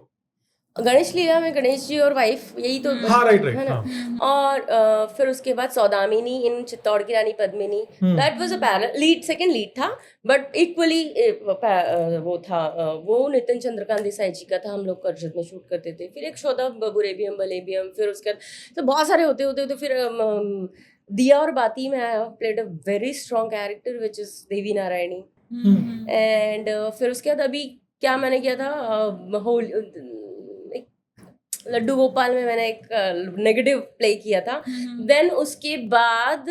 गणेश लीला में गणेश जी और वाइफ, यही तो हाँ राइट है ना। हाँ। और फिर उसके बाद सौदामिनी इन चित्तौड़ की रानी Padmini, that was a parallel lead, second lead था, बट इक्वली वो था, वो नितिन चंद्रकांत देसाई जी का था, हम लोग कर्जत में शूट करते थे। फिर एक शो था बुरेबियम बलेबियम, फिर उसके बाद तो बहुत सारे होते फिर दिया और बाती में I played a very strong character which is Devi Narayani. And फिर उसके बाद अभी क्या मैंने किया था, लड्डू गोपाल में मैंने एक नेगेटिव प्ले किया था। देन उसके बाद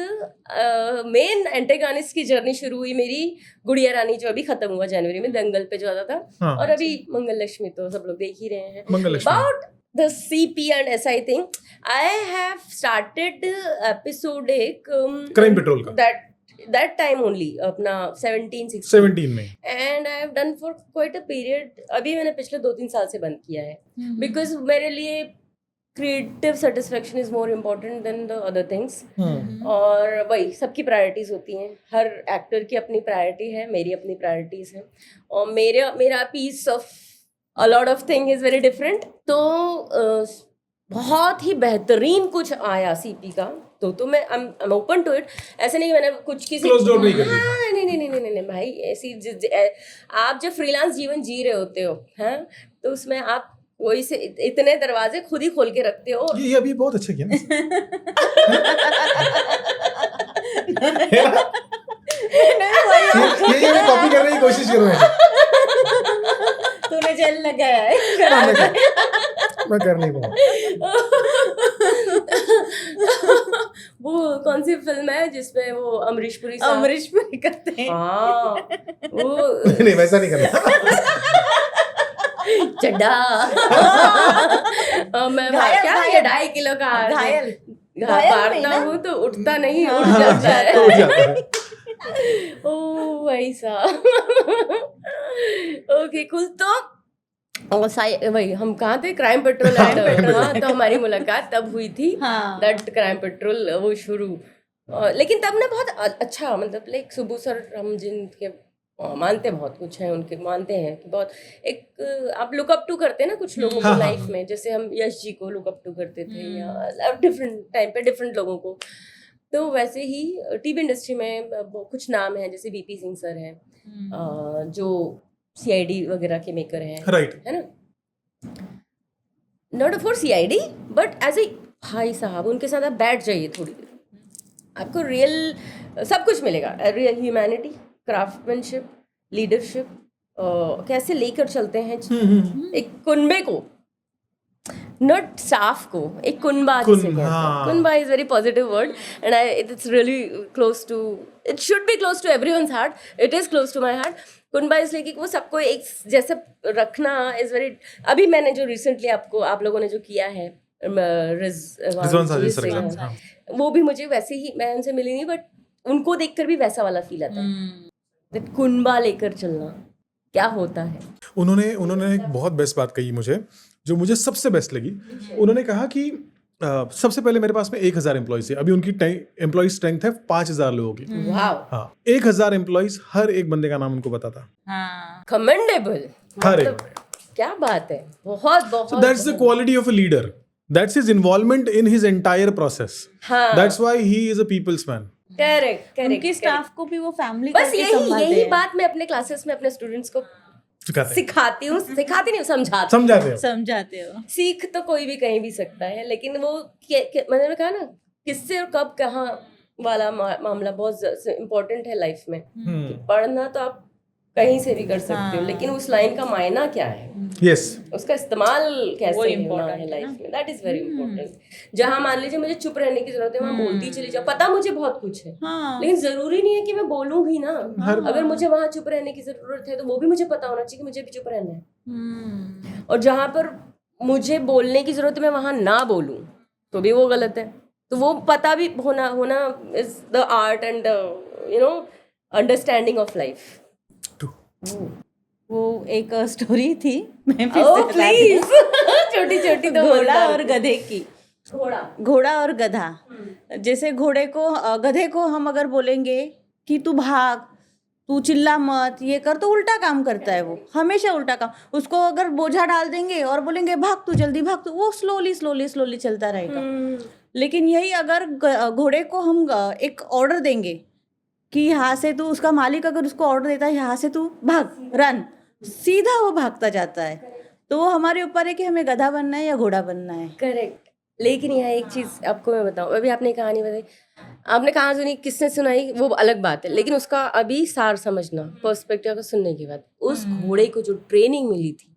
मेन एंटेगनिस्ट की जर्नी शुरू हुई मेरी गुड़िया रानी, जो अभी खत्म हुआ जनवरी में, दंगल पे जो आता था। हाँ। और अभी मंगल लक्ष्मी तो सब लोग देख ही रहे हैं। Mangal Lakshmi. About the CP and SI thing, I have started episodic crime patrol का that time only, अपना 17 में। and I have done for quite a period. अभी मैंने पिछले 2-3 साल से बंद किया है, because मेरे लिए creative satisfaction is more important than the other things. और वही सबकी प्रायोरिटीज होती हैं, हर एक्टर की अपनी प्रायोरिटी है, मेरी अपनी प्रायोरिटीज है, और मेरा peace of a lot of thing is very different. तो बहुत ही बेहतरीन कुछ आया सीपी का, तो मैं I'm open to it. ऐसे नहीं मैंने कुछ किसी Close door नहीं कर दी। हाँ, नहीं भाई, ऐसी आप जब फ्रीलांस जीवन जी रहे होते हो हैं, तो उसमें आप कोई से इतने दरवाजे खुद ही खोल के रखते हो। ये अभी बहुत अच्छा किया ना। ये मैं कॉपी करने की कोशिश कर रहा हूँ। तूने जेल लगाया है। मैं कर नहीं पाऊँ। वो कौन सी फिल्म है जिसमें वो अमरीश पुरी साहब अमरीश पुरी करते हैं। हाँ वो नहीं वैसा नहीं करना। चड्डा मैं घायल, क्या घायल। ये 2.5 किलो का घायल मारता ना? हूँ तो उठता नहीं, उठ हाँ, जाता है। तो उठ जाता है। ओ वैसा। ओके कुल तो और वही हम कहाँ थे, क्राइम पेट्रोल एंड तो हमारी मुलाकात तब हुई थी। हाँ। दैट क्राइम पेट्रोल वो शुरू लेकिन तब ना बहुत अच्छा मतलब लाइक सुबह सर हम जिनके मानते बहुत कुछ है उनके, मानते हैं कि बहुत एक आप लुक अप टू करते हैं ना कुछ लोगों को हाँ, लाइफ हाँ। में, जैसे हम यश जी को लुक अप टू करते थे या डिफरेंट टाइम पे डिफरेंट लोगों को, तो वैसे ही टीवी इंडस्ट्री में कुछ नाम हैं जैसे वीपी सिंह सर हैं जो सीआईडी वगैरह के मेकर हैं, राइट, है ना, not for CID but as a भाई साहब उनके साथ आप बैठ जाइए थोड़ी देर, आपको रियल सब कुछ मिलेगा, रियल ह्यूमैनिटी, क्राफ्टमैनशिप, लीडरशिप, कैसे लेकर चलते हैं एक कुनबे को, नॉट स्टाफ को, एक कुनबा जिसे कहते हैं। कुनबा is very positive word and it's really close to, it should be close to everyone's heart, it is close to my heart. कुनबा इसलिए कि वो सबको एक जैसे रखना इज वेरी, अभी मैंने जो रिसेंटली आप लोगों ने जो किया है रिजवान साजिद सर का, हाँ। वो भी मुझे वैसे ही, मैं उनसे मिली नहीं बट उनको देखकर भी वैसा वाला फील आता है, कुनबा लेकर चलना क्या होता है। उन्होंने एक बहुत बेस्ट बात कही मुझे, जो मुझे सबसे बेस्ट लगी। उन्होंने कहा कि सबसे पहले मेरे पास में 1000 एम्प्लॉयज थे, अभी उनकी एम्प्लॉय स्ट्रेंथ है 5000 लोगों की। वाव, हाँ, 1000 एम्प्लॉयज, हर एक बंदे का नाम उनको पता था, कमेंडेबल, हर एक। क्या बात है, बहुत बहुत। So that's the quality of a leader. That's his involvement in his entire process. हाँ, That's why he is a people's man. Correct उनकी स्टाफ को भी वो फैमिली बस यही बात मैं अपने क्लासेस में अपने स्टूडेंट्स को सिखाती हूँ, सिखाती नहीं समझाते हो। समझाते हो। सीख तो कोई भी कहीं भी सकता है, लेकिन वो मैंने कहा ना किससे और कब कहाँ वाला मामला बहुत इम्पोर्टेंट है लाइफ में। पढ़ना तो आप कहीं से भी कर सकते हो, लेकिन उस लाइन का मायना क्या है, Yes. उसका इस्तेमाल कैसे होना है लाइफ में, दैट इज वेरी इंपॉर्टेंट। जहाँ मान लीजिए मुझे चुप रहने की जरूरत है, वहाँ बोलती चली जाओ, पता मुझे बहुत कुछ है, लेकिन जरूरी नहीं है कि मैं बोलूं भी ना। अगर मुझे वहाँ चुप रहने की जरूरत है तो वो भी मुझे पता होना चाहिए कि मुझे भी चुप रहना है, और जहाँ पर मुझे बोलने की जरूरत है मैं वहाँ ना बोलूं तो भी वो गलत है। तो वो पता भी होना is the art and understanding of life. वो एक स्टोरी थी, मैं प्लीज छोटी छोटी तो घोड़ा और गधे की। घोड़ा और गधा, जैसे गधे को हम अगर बोलेंगे कि तू भाग, तू चिल्ला मत, ये कर, तो उल्टा काम करता है, वो हमेशा उल्टा काम। उसको अगर बोझा डाल देंगे और बोलेंगे भाग तू, जल्दी भाग तू, वो स्लोली चलता रहेगा। लेकिन यही अगर घोड़े को हम एक ऑर्डर देंगे कि यहाँ से तू, उसका मालिक अगर उसको ऑर्डर देता है यहाँ से तू भाग, रन, सीधा वो भागता जाता है। तो वो हमारे ऊपर है कि हमें गधा बनना है या घोड़ा बनना है। करेक्ट। लेकिन यहाँ एक चीज आपको मैं बताऊं, अभी आपने कहानी बताई, आपने कहानी सुनी, किसने सुनाई वो अलग बात है, लेकिन उसका अभी सार समझना, पर्सपेक्टिव को सुनने के बाद, उस घोड़े को जो ट्रेनिंग मिली थी,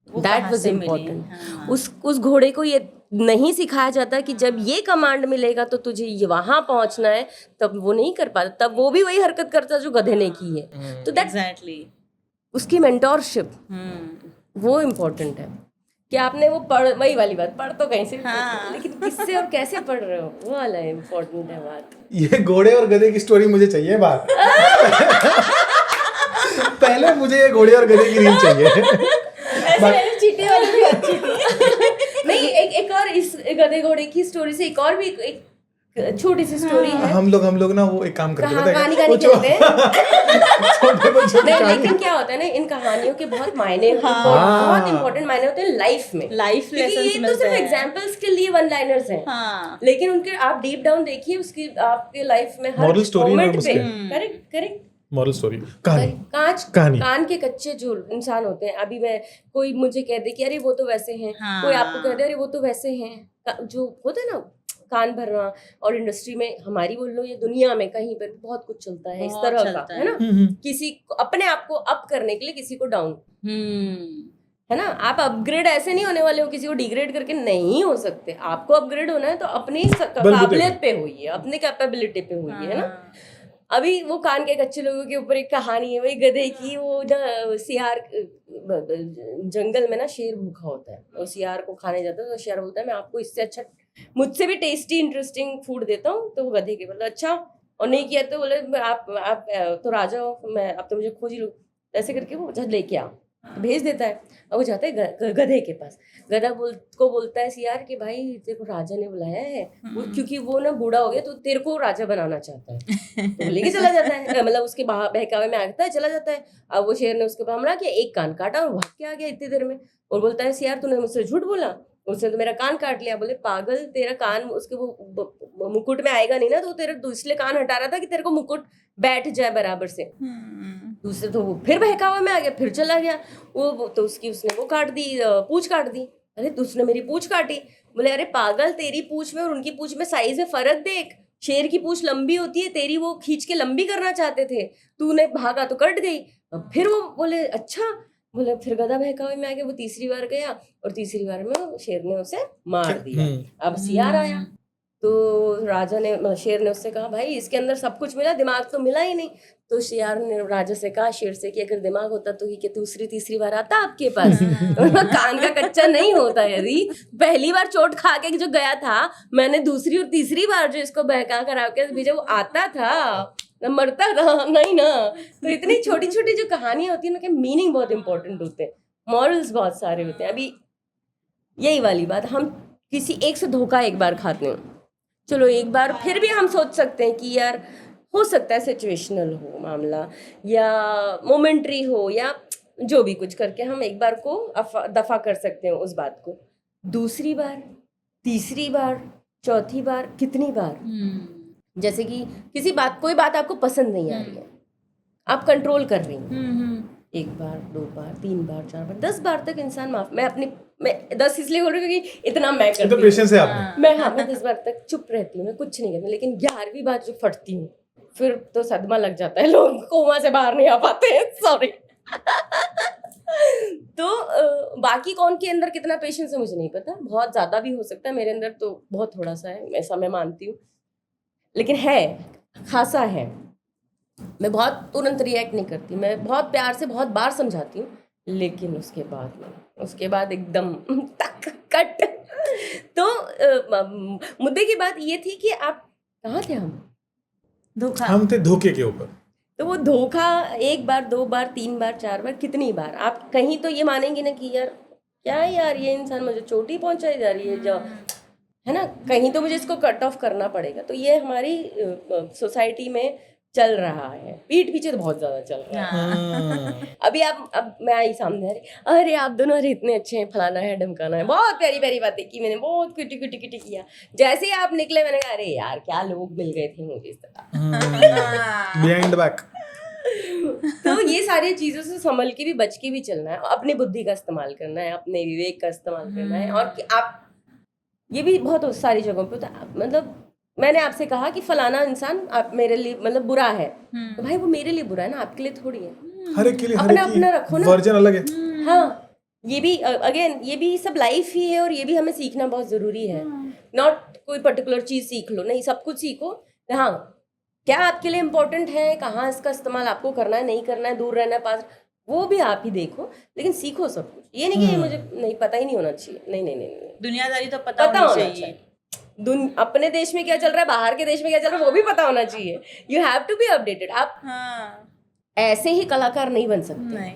दैट वाज इम्पोर्टेंट। उस घोड़े को ये नहीं सिखाया जाता कि जब ये कमांड मिलेगा तो तुझे ये वहां पहुंचना है, तब वो नहीं कर पाता, तब वो भी वही हरकत करता जो गधे ने की है। तो दैट एग्जैक्टली उसकी मेंटोरशिप वो इम्पोर्टेंट है कि आपने वो वही वाली बात, पढ़ तो कहीं से भी लेकिन किससे और कैसे पढ़ रहे हो, वो वाला इम्पोर्टेंट है बात। ये घोड़े और गधे की स्टोरी मुझे चाहिए बात। पहले मुझे ये घोड़े और गधे की रील चाहिए। चीटी वाली भी अच्छी थी। नहीं, एक और इस गधे घोड़े की स्टोरी से एक और भी एक छोटी सी स्टोरी है। हम लोग ना वो एक काम करते हैं, कहानी खेलते हैं। नहीं, लेकिन क्या होता है ना, इन कहानियों के बहुत मायने, बहुत इंपॉर्टेंट मायने होते हैं लाइफ में, लाइफ लेसन्स ये तो सिर्फ एग्जांपल्स के लिए वन लाइनर्स हैं, लेकिन उनके आप डीप डाउन देखिए उसकी आपके लाइफ में हर मोमेंट पे, करेक्ट मॉरल स्टोरी, कहानी, कहानी कान के कच्चे जो इंसान होते हैं, अभी मैं कोई मुझे कह दे कि अरे वो तो वैसे हैं, कोई आपको कह दे अरे वो तो वैसे हैं, जो होता है ना कान भरना, और इंडस्ट्री में हमारी बोल लो या दुनिया में कहीं पर बहुत कुछ चलता है इस तरह का, है ना, किसी को अपने आप को अप करने के लिए किसी को डाउन, है ना, आप अपग्रेड ऐसे नहीं होने वाले हो, किसी को डिग्रेड करके नहीं हो सकते, आपको अपग्रेड होना है तो अपनी काबिलियत पे होइए, अपने कैपेबिलिटी पे होइए, है ना। अभी वो कान के कच्चे लोगों के ऊपर एक कहानी है, वही गधे की, वो ना सियार जंगल में ना शेर भूखा होता है, वो सियार को खाने जाता है, तो शेर बोलता है मैं आपको इससे अच्छा, मुझसे भी टेस्टी इंटरेस्टिंग फूड देता हूँ, तो वो गधे के बोला अच्छा, और नहीं किया तो बोले आप तो राजा हो, मैं अब तो मुझे खोज ही लो, ऐसे करके वो लेके आ, तो भेज देता है, और वो जाता है गधे के पास, गधा बोलता है सियार कि भाई तेरे को राजा ने बुलाया है, वो क्योंकि वो ना बूढ़ा हो गया तो तेरे को राजा बनाना चाहता है, तो लेके चला जाता है, मतलब उसके बहकावे में आता है, चला जाता है। अब वो शेर ने उसके ऊपर हमला किया, एक कान काटा और भाग के आ गया इतनी देर में, और बोलता है सियार तूने मुझसे झूठ बोला, उसने तो मेरा कान काट लिया। बोले पागल, तेरा कान उसके वो मुकुट में आएगा नहीं ना, तो तेरा दूसरे कान हटा रहा था कि तेरे को मुकुट बैठ जाए बराबर से। दूसरे तो वो फिर बहकावा में आ गया, फिर चला गया, वो तो उसने वो काट दी, पूंछ काट दी। अरे तूने मेरी पूंछ काटी। बोले अरे पागल, तेरी पूंछ में और उनकी पूंछ में साइज में फर्क देख, शेर की पूंछ लंबी होती है, तेरी वो खींच के लंबी करना चाहते थे, तूने भागा तो कट गई। फिर वो बोले अच्छा, बोले फिर गधा बहकावे में आ गया, वो तीसरी बार गया और तीसरी बार में शेर ने उसे मार दिया। अब सियार आया तो राजा ने, शेर ने उससे कहा भाई इसके अंदर सब कुछ मिला, दिमाग तो मिला ही नहीं। तो शेर ने राजा से कहा शेर से कि अगर दिमाग होता तो ही कि दूसरी तीसरी बार आता आपके पास। कान का कच्चा नहीं होता, यदि पहली बार चोट खा के जो गया था, मैंने दूसरी और तीसरी बार जो इसको बहका कर आके भेजा, वो आता था ना, मरता था नहीं ना। तो इतनी छोटी छोटी जो कहानियां होती है उनके मीनिंग बहुत इंपॉर्टेंट होते हैं, मॉरल्स बहुत सारे होते हैं। अभी यही वाली बात, हम किसी एक से धोखा एक बार खाते हैं, चलो एक बार फिर भी हम सोच सकते हैं कि यार हो सकता है सिचुएशनल हो मामला या मोमेंट्री हो या जो भी कुछ करके हम एक बार को दफा कर सकते हैं उस बात को। दूसरी बार, तीसरी बार, चौथी बार, कितनी बार? जैसे कि किसी बात, कोई बात आपको पसंद नहीं आ रही है, आप कंट्रोल कर रही हैं, एक बार, दो बार, तीन बार, चार बार, 10 बार तक इंसान माफ, मैं 10 इसलिए बोल रही हूँ क्योंकि इतना मैं करती हूँ, पेशेंस है आपने। मैं 10 बार तक चुप रहती हूँ, मैं कुछ नहीं करती, लेकिन 11वीं बार जो फटती हूँ फिर तो सदमा लग जाता है, लोग कोमा से बाहर नहीं आ पाते हैं, सॉरी। तो बाकी कौन के अंदर कितना पेशेंस है मुझे नहीं पता, बहुत ज्यादा भी हो सकता है, मेरे अंदर तो बहुत थोड़ा सा है, ऐसा मैं मानती हूँ, लेकिन है, खासा है। मैं बहुत तुरंत रिएक्ट नहीं करती, मैं बहुत प्यार से बहुत बार समझाती हूँ, लेकिन उसके बाद एकदम तक कट। तो मुद्दे की बात ये थी कि आप कहाँ थे, हम थे धोखे के ऊपर। तो वो धोखा एक बार, दो बार, तीन बार, चार बार, कितनी बार आप कहीं तो ये मानेंगे ना कि यार क्या है यार, ये इंसान मुझे चोटी पहुंचाई जा रही है, जो है ना, कहीं तो मुझे इसको कट ऑफ करना पड़ेगा। तो ये हमारी सोसाइटी में चल रहा है, पीठ पीछे तो बहुत ज्यादा चल रहा है। अभी अब मैं आई सामने, अरे आप दोनों अरे इतने अच्छे हैं, फलाना है ढमकाना है, बहुत प्यारी प्यारी बातें की मैंने, बहुत किटी किटी किटी किया। जैसे ही आप निकले मैंने कहा अरे यार क्या लोग मिल गए थे मुझे इस तरह बिहाइंड बैक। तो ये सारी चीजों से संभल के भी, बच के भी चलना है, अपनी बुद्धि का इस्तेमाल करना है, अपने विवेक का इस्तेमाल करना है। और आप ये भी बहुत सारी जगहों पे, मतलब मैंने आपसे कहा कि फलाना इंसान आप मेरे लिए मतलब बुरा है, तो भाई वो मेरे लिए बुरा है ना, आपके लिए थोड़ी है, हर एक के लिए अपना रखो ना, वर्जन अलग है। हाँ, ये भी अगेन ये भी सब लाइफ ही है, और ये भी हमें सीखना बहुत जरूरी है। नॉट कोई पर्टिकुलर चीज सीख लो, नहीं, सब कुछ सीखो। हाँ, क्या आपके लिए इम्पोर्टेंट है, कहाँ इसका इस्तेमाल आपको करना है, नहीं करना है, दूर रहना है, पास, वो भी आप ही देखो, लेकिन सीखो सब कुछ। ये नहीं कि मुझे नहीं पता ही नहीं होना चाहिए, नहीं, दुनियादारी तो पता होना चाहिए। अपने देश में क्या चल रहा है, बाहर के देश में क्या चल रहा है, वो भी पता होना चाहिए। You have to be updated. आप ऐसे ही कलाकार नहीं बन सकते, नहीं,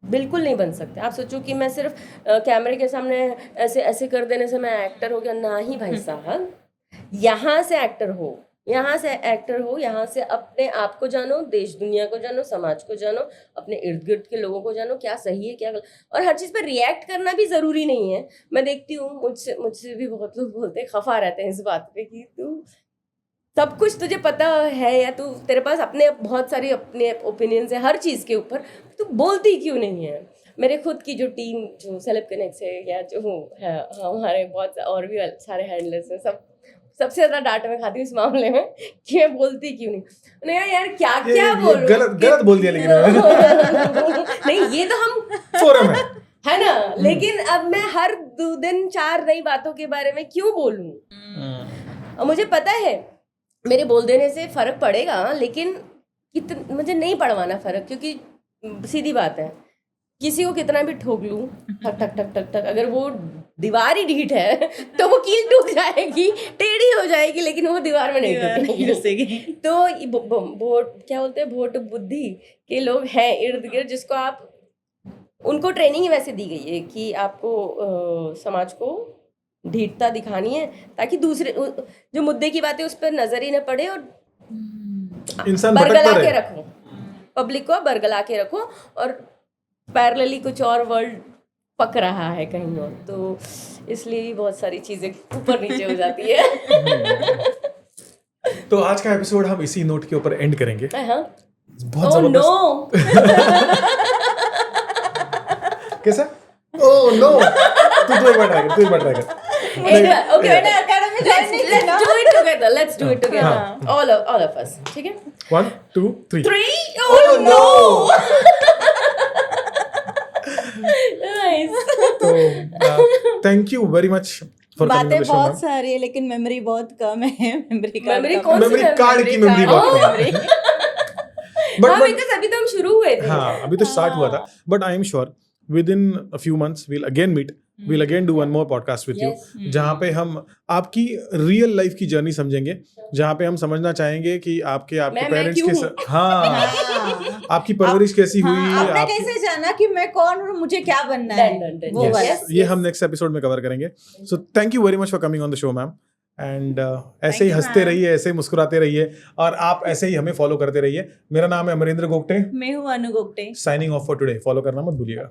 बिल्कुल नहीं बन सकते। आप सोचो कि मैं सिर्फ कैमरे के सामने ऐसे ऐसे कर देने से मैं एक्टर हो गया, ना ही भाई साहब। यहाँ से एक्टर हो, यहाँ से एक्टर हो, यहाँ से अपने आप को जानो, देश दुनिया को जानो, समाज को जानो, अपने इर्द गिर्द के लोगों को जानो, क्या सही है क्या गलत, और हर चीज़ पर रिएक्ट करना भी ज़रूरी नहीं है। मैं देखती हूँ मुझसे भी बहुत लोग बोलते हैं, खफा रहते हैं इस बात पे कि तू सब कुछ तुझे पता है या तू तेरे पास अपने बहुत सारी अपने ओपिनियंस है हर चीज़ के ऊपर, तू बोलती क्यों नहीं है? मेरे खुद की जो टीम जो सेलेब कनेक्ट है या जो है हमारे बहुत और भी सारे हैंडलर्स हैं, सबसे ज़्यादा डांट मैं खाती हूँ इस मामले में कि मैं बोलती क्यों नहीं। नहीं यार क्या क्या बोलूं, गलत बोल दिया लेकिन नहीं ये तो हम फोरम है ना, लेकिन अब मैं हर 2 दिन 4 नई बातों के बारे में क्यों बोलूं? और मुझे पता है मेरे बोल देने से फर्क पड़ेगा, लेकिन मुझे नहीं पड़वाना फर्क, क्योंकि सीधी बात है किसी को कितना भी ठोक लूं ठक ठक ठक ठक ठक, अगर वो दीवार ही ढीठ है तो वो कील टूट जाएगी, टेढ़ी हो जाएगी, लेकिन वो दीवार में नहीं घुसेगी। तो वोट क्या बोलते हैं, वोट बुद्धि के लोग हैं इर्द गिर्द, जिसको आप उनको ट्रेनिंग ही वैसे दी गई है कि आपको समाज को ढीठता दिखानी है ताकि दूसरे जो मुद्दे की बातें उस पर नजर ही न पड़े, और इंसान बरगला के रखो, पब्लिक को बरगला के रखो, और पैरेलली कुछ और वर्ल्ड पक रहा है कहीं और, तो इसलिए भी बहुत सारी चीजें ऊपर नीचे हो जाती है। तो आज का एपिसोड हम इसी नोट के ऊपर एंड करेंगे। बहुत ओह नो, कैसा? ओह नो, तू एक बार ट्राई कर। okay, let's do it together, all of us, ठीक है? 1 2 3 Oh no! Nice. तो thank you very much for coming बातें ऑन द शो। बहुत सारी है लेकिन मेमोरी बहुत कम है। मेमोरी कार्ड की मेमोरी बहुत कम है। हाँ, because अभी तो हम शुरू हुए थे। हाँ, अभी तो स्टार्ट हुआ था, but I am sure within a few months we'll again meet, we'll again do one more podcast with you, जहाँ पे हम आपकी रियल लाइफ की जर्नी समझेंगे, जहाँ पे हम समझना चाहेंगे कि आपके पेरेंट्स के हाँ आपकी परवरिश कैसी हुई, आपने कैसे जाना कि मैं कौन हूँ, मुझे क्या बनना है, वो वाला। ये हम नेक्स्ट एपिसोड में कवर करेंगे। So thank you very much for coming on the show ma'am, and ऐसे ही हंसते रहिए, ऐसे ही मुस्कुराते रहिए, और आप ऐसे ही हमें फॉलो करते रहिए। मेरा नाम है अमरेंद्र गोगटे, मैं हूँ Anu Gogate. Signing off for today. Follow करना मत भूलिएगा।